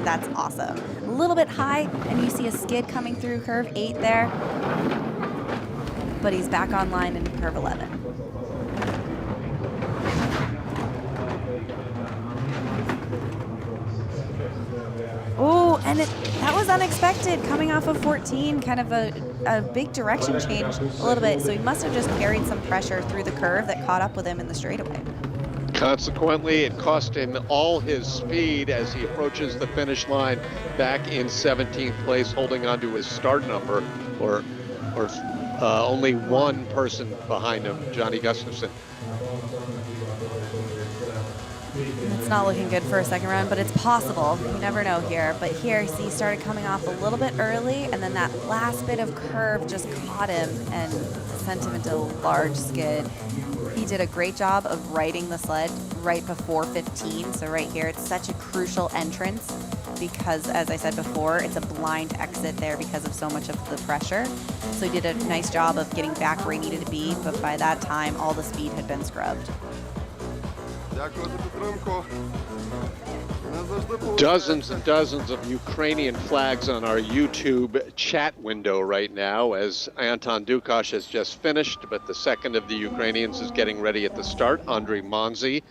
That's awesome. A little bit high, and you see a skid coming through curve 8 there. But he's back online in curve 11. Oh, and that was unexpected coming off of 14, kind of a big direction change a little bit. So he must have just carried some pressure through the curve that caught up with him in the straightaway. Consequently, it cost him all his speed as he approaches the finish line back in 17th place, holding on to his start number, or only one person behind him, Johnny Gustafsson. It's not looking good for a second run, but it's possible. You never know here. But here, he started coming off a little bit early, and then that last bit of curve just caught him and sent him into a large skid. He did a great job of righting the sled right before 15. So right here, it's such a crucial entrance because, as I said before, it's a blind exit there because of so much of the pressure. So he did a nice job of getting back where he needed to be, but by that time, all the speed had been scrubbed. Dozens and dozens of Ukrainian flags on our YouTube chat window right now as Anton Dukash has just finished, but the second of the Ukrainians is getting ready at the start, Andrei Manzi.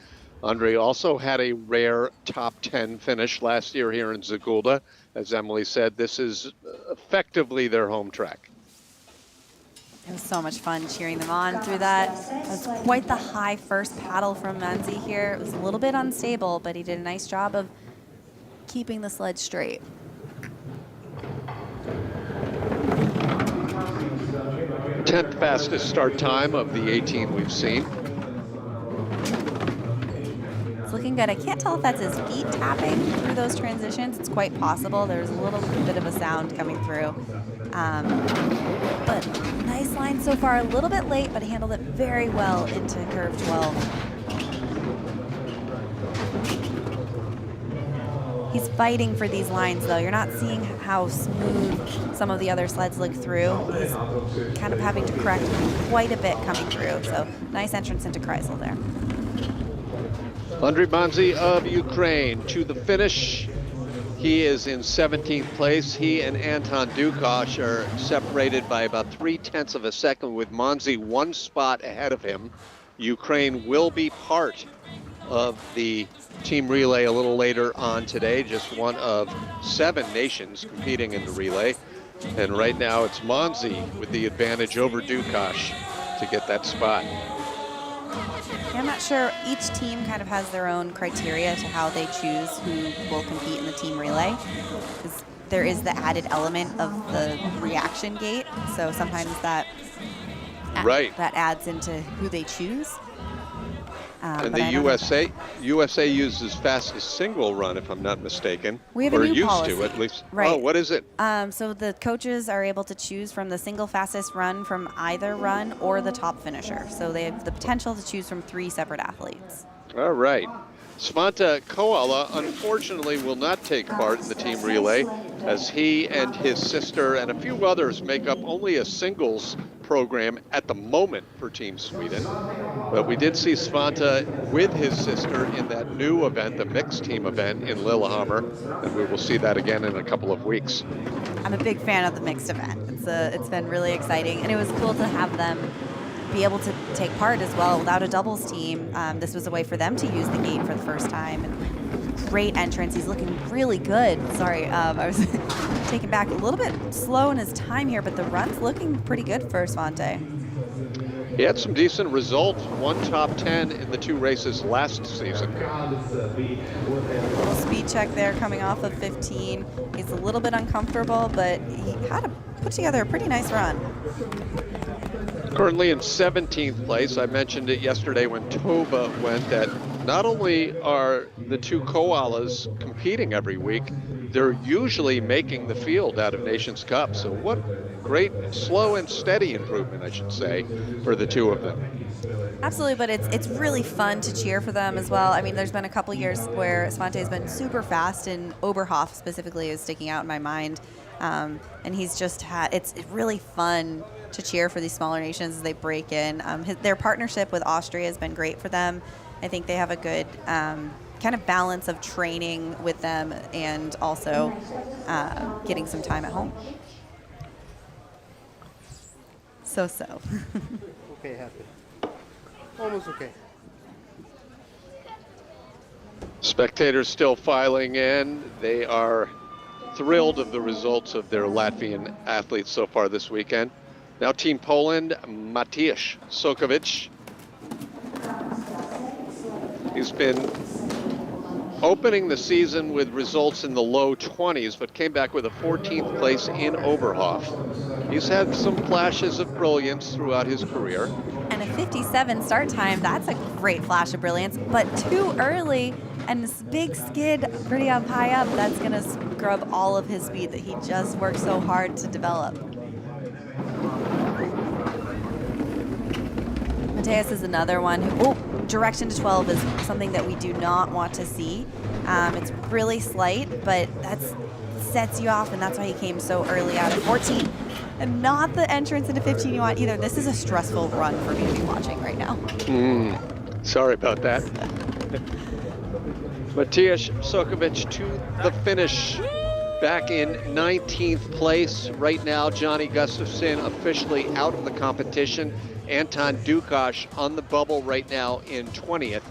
Andrei also had a rare top 10 finish last year here in SIGULDA. As Emily said, this is effectively their home track. It was so much fun cheering them on through that. It was quite the high first paddle from Manzi here. It was a little bit unstable, but he did a nice job of keeping the sled straight. Tenth fastest start time of the 18 we've seen. It's looking good. I can't tell if that's his feet tapping through those transitions. It's quite possible. There's a little bit of a sound coming through. But nice line so far, a little bit late, but he handled it very well into curve 12. He's fighting for these lines though. You're not seeing how smooth some of the other sleds look through. He's kind of having to correct quite a bit coming through. So nice entrance into Kreisel there. Andrei Manzi of Ukraine to the finish. He is in 17th place. He and Anton Dukash are separated by about 0.3 of a second, with Monzi 1 spot ahead of him. Ukraine will be part of the team relay a little later on today, just one of 7 nations competing in the relay. And right now it's Monzi with the advantage over Dukash to get that spot. Yeah, I'm not sure. Each team kind of has their own criteria to how they choose who will compete in the team relay. There is the added element of the reaction gate, so sometimes that adds into who they choose. And the USA uses fastest single run, if I'm not mistaken. We have a new policy. Used to, at least. Right. Oh, what is it? So the coaches are able to choose from the single fastest run from either run or the top finisher. So they have the potential to choose from 3 separate athletes. All right. Svante Koala, unfortunately, will not take part in the team relay, as he and his sister and a few others make up only a singles program at the moment for Team Sweden. But we did see Svante with his sister in that new event, the mixed team event in Lillehammer, and we will see that again in a couple of weeks. I'm a big fan of the mixed event. It's been really exciting, and it was cool to have them be able to take part as well without a doubles team. This was a way for them to use the gate for the first time. And great entrance. He's looking really good. Sorry, I was taken back a little bit slow in his time here, but the run's looking pretty good for Svante. He had some decent results, 1 top 10 in the 2 races last season. Little speed check there coming off of 15. He's a little bit uncomfortable, but he had to put together a pretty nice run. Currently in 17th place. I mentioned it yesterday when Tova went, that not only are the 2 koalas competing every week, they're usually making the field out of Nations Cup. So what great slow and steady improvement, I should say, for the 2 of them. Absolutely, but it's really fun to cheer for them as well. I mean, there's been a couple years where Svante has been super fast, and Oberhof specifically is sticking out in my mind. And he's just it's really fun to cheer for these smaller nations as they break in. Their partnership with Austria has been great for them. I think they have a good kind of balance of training with them and also getting some time at home. So. Okay, happy. Almost okay. Spectators still filing in. They are thrilled of the results of their Latvian athletes so far this weekend. Now Team Poland, Mateusz Sokovic. He's been opening the season with results in the low 20s, but came back with a 14th place in Oberhof. He's had some flashes of brilliance throughout his career. And a 57 start time, that's a great flash of brilliance, but too early. And this big skid pretty up high up, that's going to scrub all of his speed that he just worked so hard to develop. Mateus is another one who, direction to 12 is something that we do not want to see. It's really slight, but that sets you off, and that's why he came so early out of 14. And not the entrance into 15 you want either. This is a stressful run for me to be watching right now. Sorry about that. Mateusz Sokovic to the finish, back in 19th place. Right now, Johnny Gustafsson officially out of the competition. Anton Dukash on the bubble right now in 20th.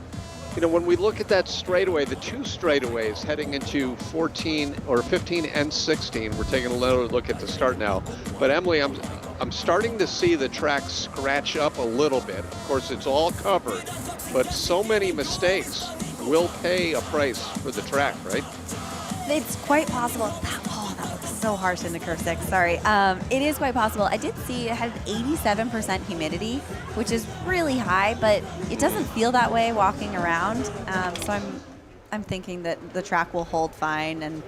You know, when we look at that straightaway, the 2 straightaways heading into 14 or 15 and 16, we're taking another look at the start now. But Emily, I'm starting to see the track scratch up a little bit. Of course, it's all covered, but so many mistakes will pay a price for the track, right? It's quite possible. That looks so harsh in the curve 6. Sorry. It is quite possible. I did see it had 87% humidity, which is really high, but it doesn't feel that way walking around. So I'm thinking that the track will hold fine, and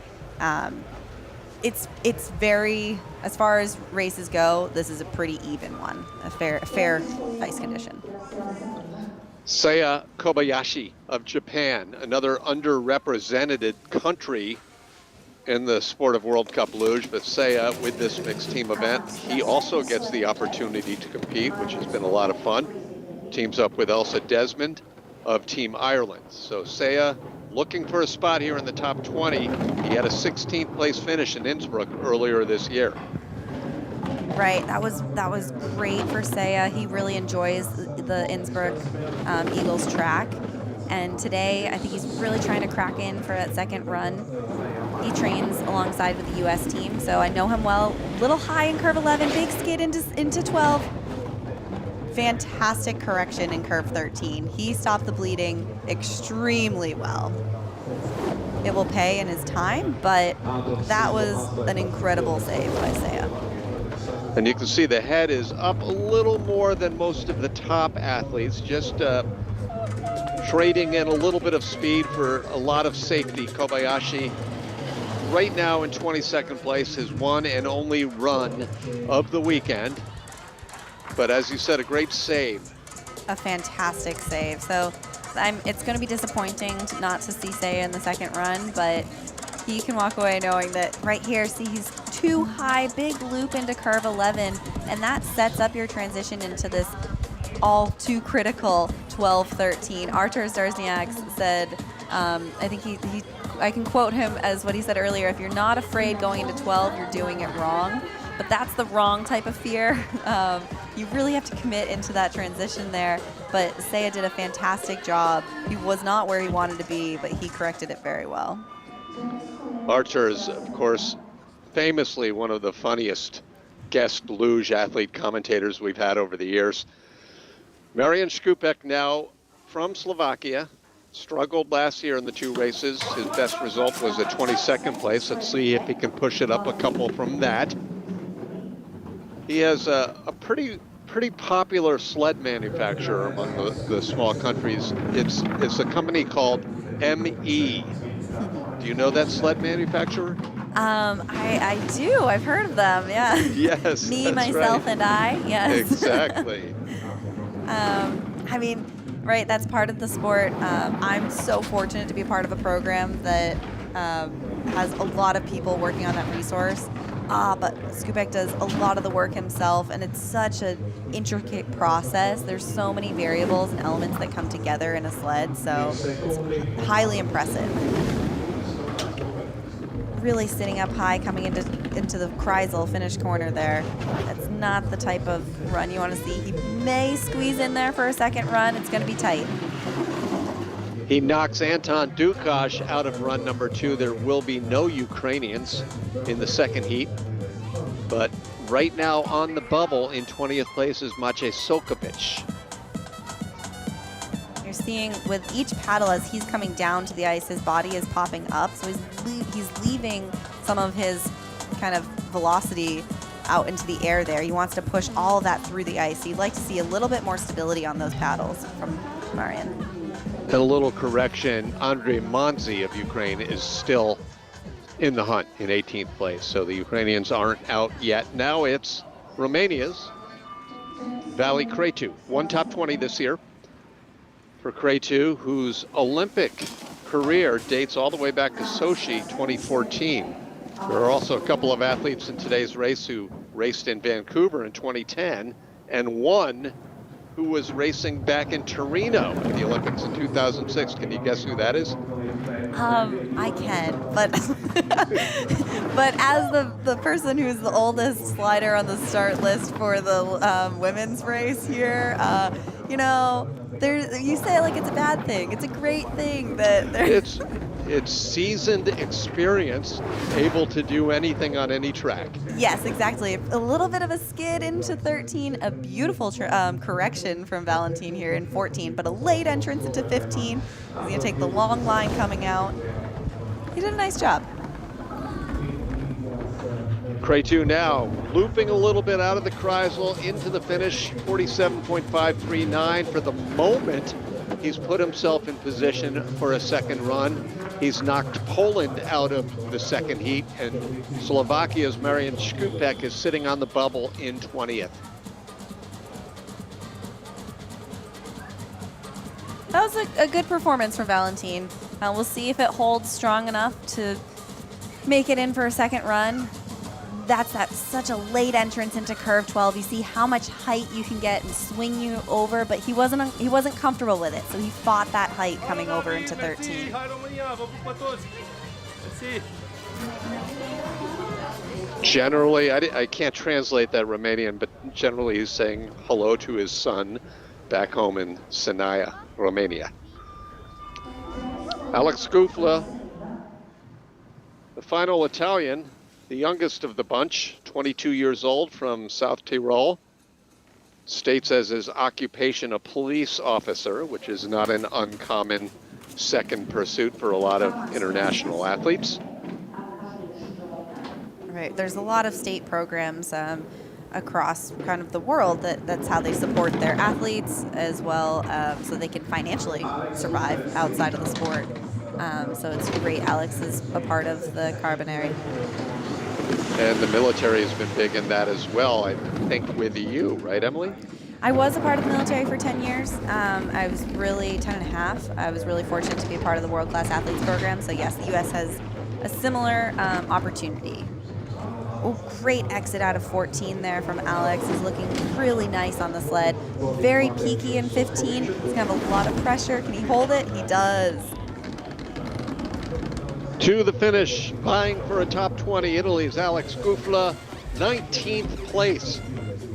it's very, as far as races go, this is a pretty even one, a fair ice condition. Seiya Kobayashi of Japan, another underrepresented country in the sport of World Cup luge, but Seiya, with this mixed team event, he also gets the opportunity to compete, which has been a lot of fun. Teams up with Elsa Desmond of Team Ireland. So Seiya looking for a spot here in the top 20. He had a 16th place finish in Innsbruck earlier this year. Right, that was great for Saya. He really enjoys the Innsbruck Eagles track. And today, I think he's really trying to crack in for that second run. He trains alongside with the U.S. team, so I know him well. Little high in curve 11, big skid into 12. Fantastic correction in curve 13. He stopped the bleeding extremely well. It will pay in his time, but that was an incredible save by Saya. And you can see the head is up a little more than most of the top athletes, just trading in a little bit of speed for a lot of safety. Kobayashi right now in 22nd place, his one and only run of the weekend. But as you said, a great save. A fantastic save. So it's going to be disappointing not to see Saya in the second run, but he can walk away knowing that right here, see, he's too high, big loop into curve 11, and that sets up your transition into this all too critical 12-13. Artur Zarzniak said, I think I can quote him as what he said earlier, if you're not afraid going into 12, you're doing it wrong. But that's the wrong type of fear. You really have to commit into that transition there. But Saya did a fantastic job. He was not where he wanted to be, but he corrected it very well. Archer is, of course, famously one of the funniest guest luge athlete commentators we've had over the years. Marian Skupek now from Slovakia, struggled last year in the two races. His best result was a 22nd place. Let's see if he can push it up a couple from that. He has a pretty popular sled manufacturer among the small countries. It's a company called ME. Do you know that sled manufacturer? I do. I've heard of them. Yeah. Yes. Me, that's myself, right. and I. Yes. Exactly. I mean, right. That's part of the sport. I'm so fortunate to be a part of a program that has a lot of people working on that resource. But Skupek does a lot of the work himself, and it's such an intricate process. There's so many variables and elements that come together in a sled, so it's highly impressive. Really sitting up high, coming into the Kreisel finish corner there. That's not the type of run you want to see. He may squeeze in there for a second run. It's going to be tight. He knocks Anton Dukash out of run number 2. There will be no Ukrainians in the second heat. But right now on the bubble in 20th place is Maciej Sokovic. You're seeing with each paddle as he's coming down to the ice, his body is popping up. So he's leaving some of his kind of velocity out into the air there. He wants to push all of that through the ice. So you'd like to see a little bit more stability on those paddles from Marian. And a little correction, Andrei Manzi of Ukraine is still in the hunt in 18th place. So the Ukrainians aren't out yet. Now it's Romania's Vali Cretu. One top 20 this year for Cretu, whose Olympic career dates all the way back to Sochi 2014. There are also a couple of athletes in today's race who raced in Vancouver in 2010, and one who was racing back in Torino at the Olympics in 2006. Can you guess who that is? I can, but but as the person who's the oldest slider on the start list for the women's race here, you know, you say it like it's a bad thing. It's a great thing that it's seasoned experience, able to do anything on any track. Yes, exactly. A little bit of a skid into 13, a beautiful correction from Valentin here in 14, but a late entrance into 15. He's going to take the long line coming out. He did a nice job. Cretu now looping a little bit out of the Kreisel into the finish, 47.539 for the moment. He's put himself in position for a second run. He's knocked Poland out of the second heat, and Slovakia's Marian Skupek is sitting on the bubble in 20th. That was a good performance for Valentin. We'll see if it holds strong enough to make it in for a second run. that's such a late entrance into curve 12. You see how much height you can get and swing you over, but he wasn't comfortable with it, so he fought that height coming over into 13. Generally, I can't translate that Romanian, but generally he's saying hello to his son back home in Sinaia, Romania. Alex Gufla, the final Italian, the youngest of the bunch, 22 years old, from South Tyrol, states as his occupation a police officer, which is not an uncommon second pursuit for a lot of international athletes. Right, there's a lot of state programs across kind of the world that's how they support their athletes as well, so they can financially survive outside of the sport. So it's great Alex is a part of the Carbonari. And the military has been big in that as well, I think, with you, right, Emily? I was a part of the military for 10 years. I was really 10 and a half. I was really fortunate to be a part of the World Class Athletes program. So yes, the U.S. has a similar opportunity. Oh, great exit out of 14 there from Alex. He's looking really nice on the sled. Very peaky in 15. He's gonna have a lot of pressure. Can he hold it? He does. To the finish, vying for a top 20, Italy's Alex Gufla, 19th place.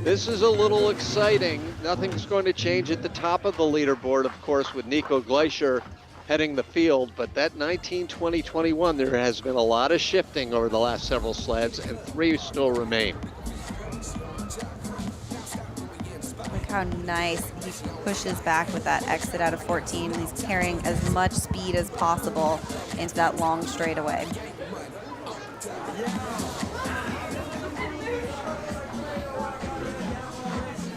This is a little exciting. Nothing's going to change at the top of the leaderboard, of course, with Nico Glacier heading the field, but that 19, 20, 21, there has been a lot of shifting over the last several sleds, and 3 still remain. Look how nice he pushes back with that exit out of 14. He's carrying as much speed as possible into that long straightaway.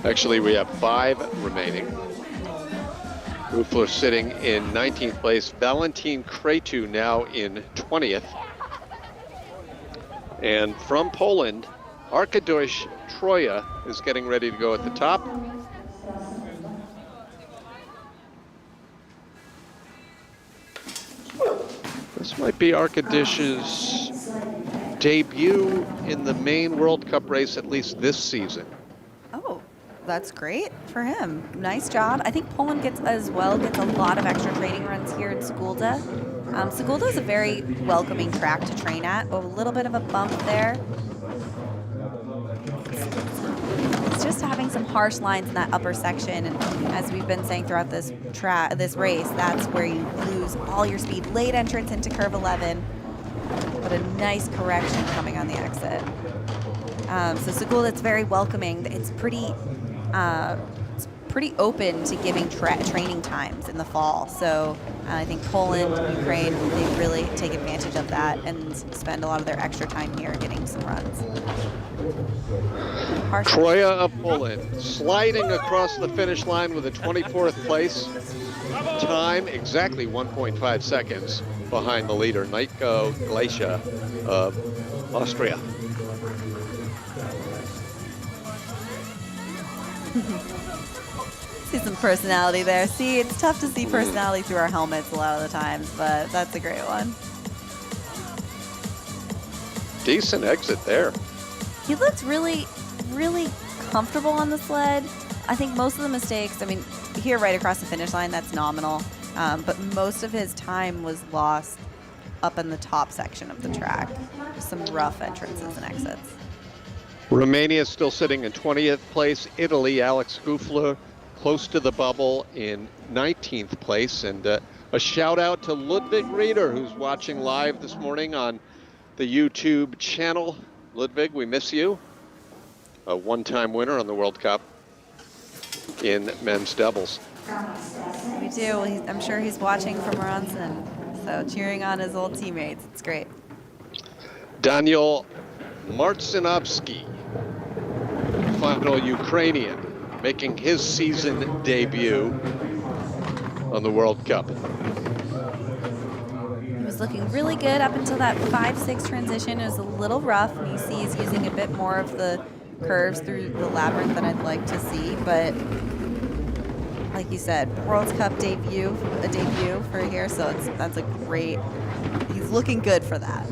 Actually, we have 5 remaining. Gufla sitting in 19th place. Valentin Cretu now in 20th. And from Poland, Arkadiusz Troja is getting ready to go at the top. This might be Arkadiusz's debut in the main World Cup race, at least this season. Oh, that's great for him. Nice job. I think Poland gets a lot of extra training runs here in SIGULDA. SIGULDA is a very welcoming track to train at. A little bit of a bump there. It's just having some harsh lines in that upper section, and as we've been saying throughout this race, that's where you lose all your speed. Late entrance into curve 11, but a nice correction coming on the exit. So SIGULDA, it's very welcoming. It's pretty open to giving training times in the fall. So I think Poland, Ukraine, they really take advantage of that and spend a lot of their extra time here getting some runs. Troja of Poland sliding across the finish line with a 24th place time, exactly 1.5 seconds behind the leader, Nico Glacier of Austria. See some personality there. See, it's tough to see personality through our helmets a lot of the times, but that's a great one. Decent exit there. He looked really, really comfortable on the sled. I think most of the mistakes, I mean, here right across the finish line, that's nominal, but most of his time was lost up in the top section of the track. Some rough entrances and exits. Romania is still sitting in 20th place. Italy, Alex Gufla, close to the bubble in 19th place. And a shout out to Ludwig Rieder, who's watching live this morning on the YouTube channel. Ludwig, we miss you. A one-time winner on the World Cup in men's doubles. We do. I'm sure he's watching from Ronson, so cheering on his old teammates. It's great. Daniel Marcinovsky, final Ukrainian, making his season debut on the World Cup. He was looking really good up until that 5-6 transition. It was a little rough, and you see he's using a bit more of the curves through the labyrinth than I'd like to see, but like you said, World Cup debut for here, so that's a great, he's looking good for that.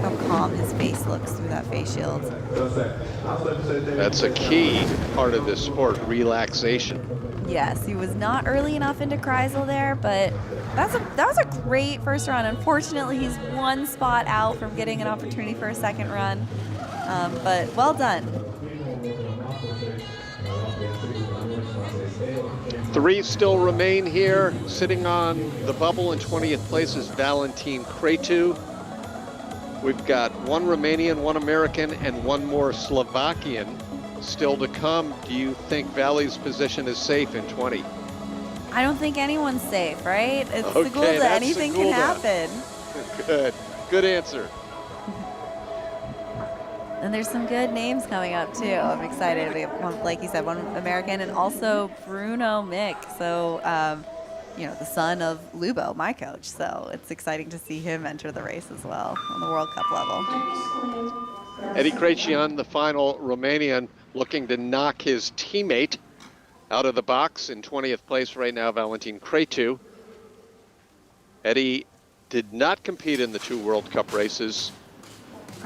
how calm his face looks through that face shield. That's a key part of this sport, relaxation. Yes, he was not early enough into Kreisel there, but that was a great first run. Unfortunately, he's one spot out from getting an opportunity for a second run, but well done. 3 still remain here. Sitting on the bubble in 20th place is Valentin Cretu. We've got 1 Romanian, 1 American, and 1 more Slovakian still to come. Do you think Valley's position is safe in 20? I don't think anyone's safe, right? It's Okay, SIGULDA, that's anything can SIGULDA. happen. Good answer. And there's some good names coming up too. I'm excited. We have one, like you said, 1 American and also Bruno Mick. So, you know, the son of Lubo, my coach. So it's exciting to see him enter the race as well on the World Cup level. Eddie Crăciun, the final Romanian, looking to knock his teammate out of the box in 20th place right now, Valentin Cretu. Eddie did not compete in the 2 World Cup races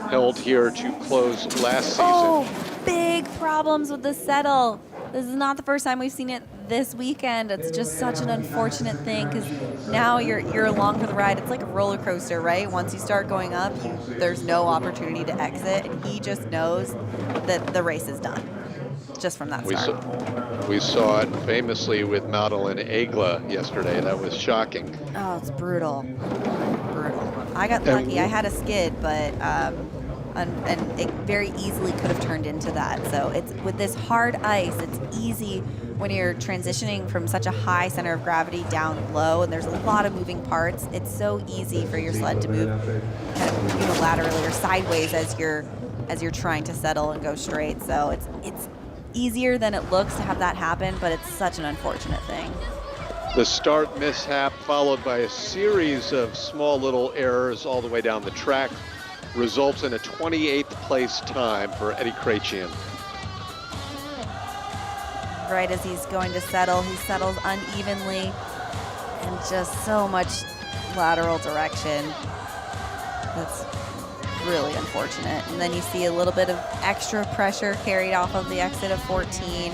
held here to close last season. Oh, big problems with the settle. This is not the first time we've seen it this weekend. It's just such an unfortunate thing because now you're along for the ride. It's like a roller coaster, right? Once you start going up, there's no opportunity to exit, and he just knows that the race is done just from that start. We saw it famously with Madeleine Egla yesterday. That was shocking. Oh, it's brutal. Brutal. I got lucky. I had a skid, but and it very easily could have turned into that. So it's with this hard ice, it's easy when you're transitioning from such a high center of gravity down low, and there's a lot of moving parts. It's so easy for your sled to move kind of unilaterally or sideways as you're trying to settle and go straight. So it's easier than it looks to have that happen, but it's such an unfortunate thing. The start mishap followed by a series of small little errors all the way down the track results in a 28th place time for Eddie Crăciun. Right as he's going to settle, he settles unevenly and just so much lateral direction. That's really unfortunate. And then you see a little bit of extra pressure carried off of the exit of 14.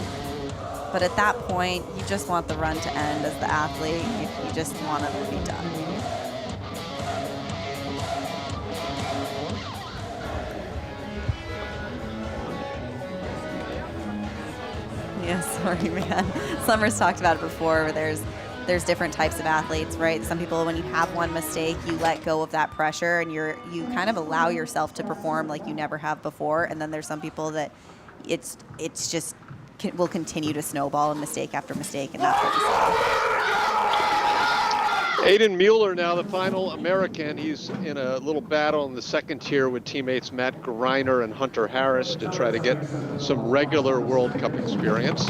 But at that point, you just want the run to end as the athlete. You just want it to be done. Yeah, sorry, man. Summer's talked about it before, where there's different types of athletes, right? Some people, when you have one mistake, you let go of that pressure and you kind of allow yourself to perform like you never have before. And then there's some people that it's just will continue to snowball and mistake after mistake, and that's what we saw. Aidan Mueller now the final American. He's in a little battle in the second tier with teammates Matt Greiner and Hunter Harris to try to get some regular World Cup experience.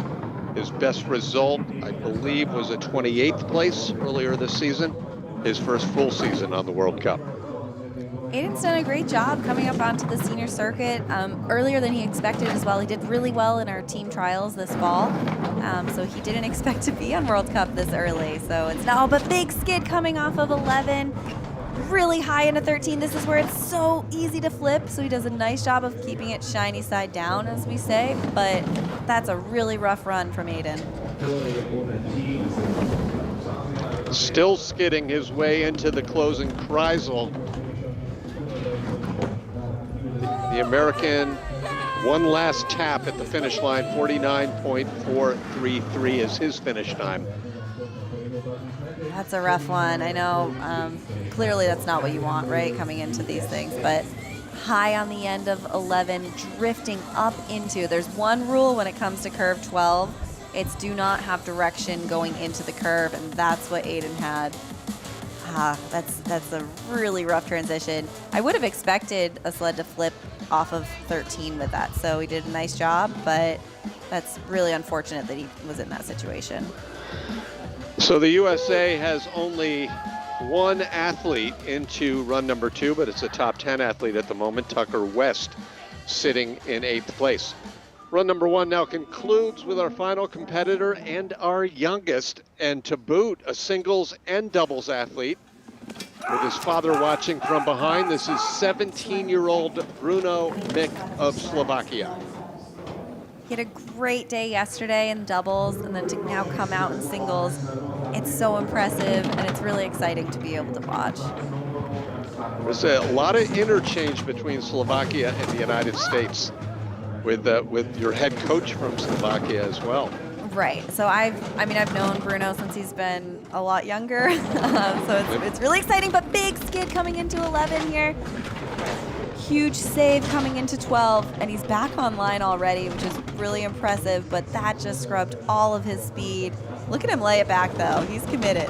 His best result, I believe, was a 28th place earlier this season, his first full season on the World Cup. Aiden's done a great job coming up onto the senior circuit earlier than he expected as well. He did really well in our team trials this fall, so he didn't expect to be on World Cup this early. So it's now, but big skid coming off of 11, really high into 13. This is where it's so easy to flip, so he does a nice job of keeping it shiny side down, as we say, but that's a really rough run from Aiden. Still skidding his way into the closing Kreisel. The American, one last tap at the finish line, 49.433 is his finish time. That's a rough one. I know, clearly that's not what you want, right, coming into these things, but high on the end of 11, drifting up into, there's one rule when it comes to curve 12, it's do not have direction going into the curve, and that's what Aiden had. That's a really rough transition. I would have expected a sled to flip off of 13 with that, so he did a nice job, but that's really unfortunate that he was in that situation. So the USA has only one athlete into run number 2, but it's a top 10 athlete at the moment, Tucker West, sitting in 8th place. Run number 1 now concludes with our final competitor and our youngest, and to boot, a singles and doubles athlete. with his father watching from behind. This is 17-year-old Bruno Mik of Slovakia. He had a great day yesterday in doubles, and then to now come out in singles, it's so impressive, and it's really exciting to be able to watch. There's a lot of interchange between Slovakia and the United States with your head coach from Slovakia as well. Right. So I've known Bruno since he's been a lot younger, so it's really exciting. But big skid coming into 11 here. Huge save coming into 12, and he's back online already, which is really impressive, but that just scrubbed all of his speed. Look at him lay it back, though. He's committed.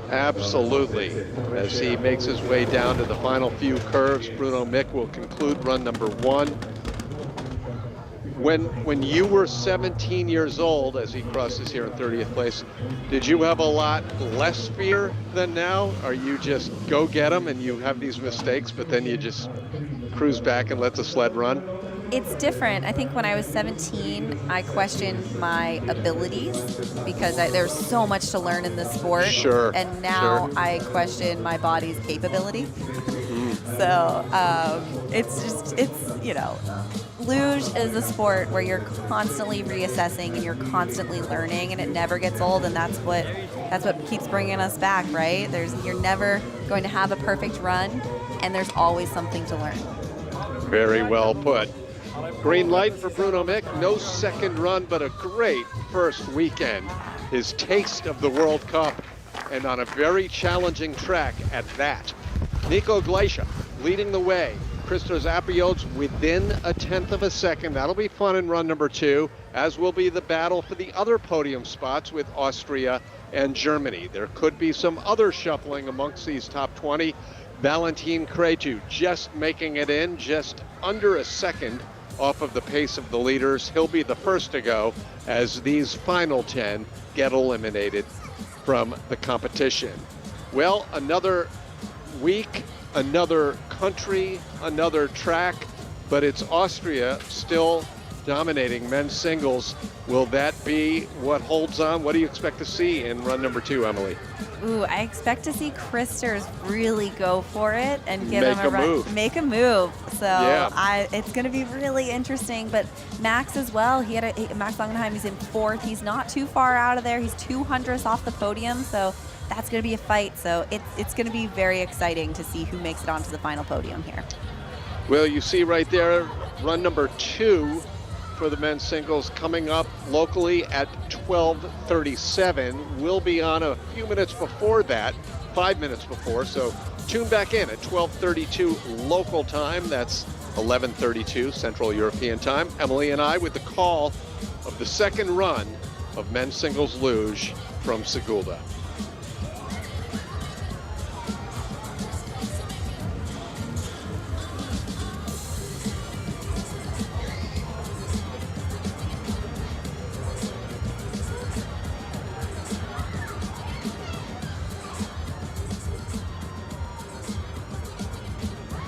Absolutely. As he makes his way down to the final few curves, Bruno Mik will conclude run number 1. When you were 17 years old, as he crosses here in 30th place, did you have a lot less fear than now? Are you just go get them and you have these mistakes, but then you just cruise back and let the sled run? It's different. I think when I was 17, I questioned my abilities because there's so much to learn in this sport. Sure. And now sure. I question my body's capability. So Luge is a sport where you're constantly reassessing and you're constantly learning, and it never gets old, and that's what keeps bringing us back, right? You're never going to have a perfect run, and there's always something to learn. Very well put. Green light for Bruno Mik. No second run, but a great first weekend. His taste of the World Cup, and on a very challenging track at that. Nico Glacia leading the way. Christos Apiots within a tenth of a second. That'll be fun in run number 2, as will be the battle for the other podium spots with Austria and Germany. There could be some other shuffling amongst these top 20. Valentin Cretu just making it in, just under a second off of the pace of the leaders. He'll be the first to go as these final 10 get eliminated from the competition. Well, another week, another country, another track, but it's Austria still dominating men's singles. Will that be what holds on? What do you expect to see in run number 2, Emily? Ooh, I expect to see Christers really go for it and give Make him a run. move. Make a move. So Yeah. it's going to be really interesting. But Max as well. Max Langenheim is in 4th. He's not too far out of there. He's 200th off the podium. So that's going to be a fight. So it's going to be very exciting to see who makes it onto the final podium here. Well, you see right there, run number 2 for the men's singles coming up locally at 12:37. We'll be on a few minutes before that, 5 minutes before, so tune back in at 12:32 local time. That's 11:32 Central European time. Emily and I with the call of the second run of men's singles luge from SIGULDA.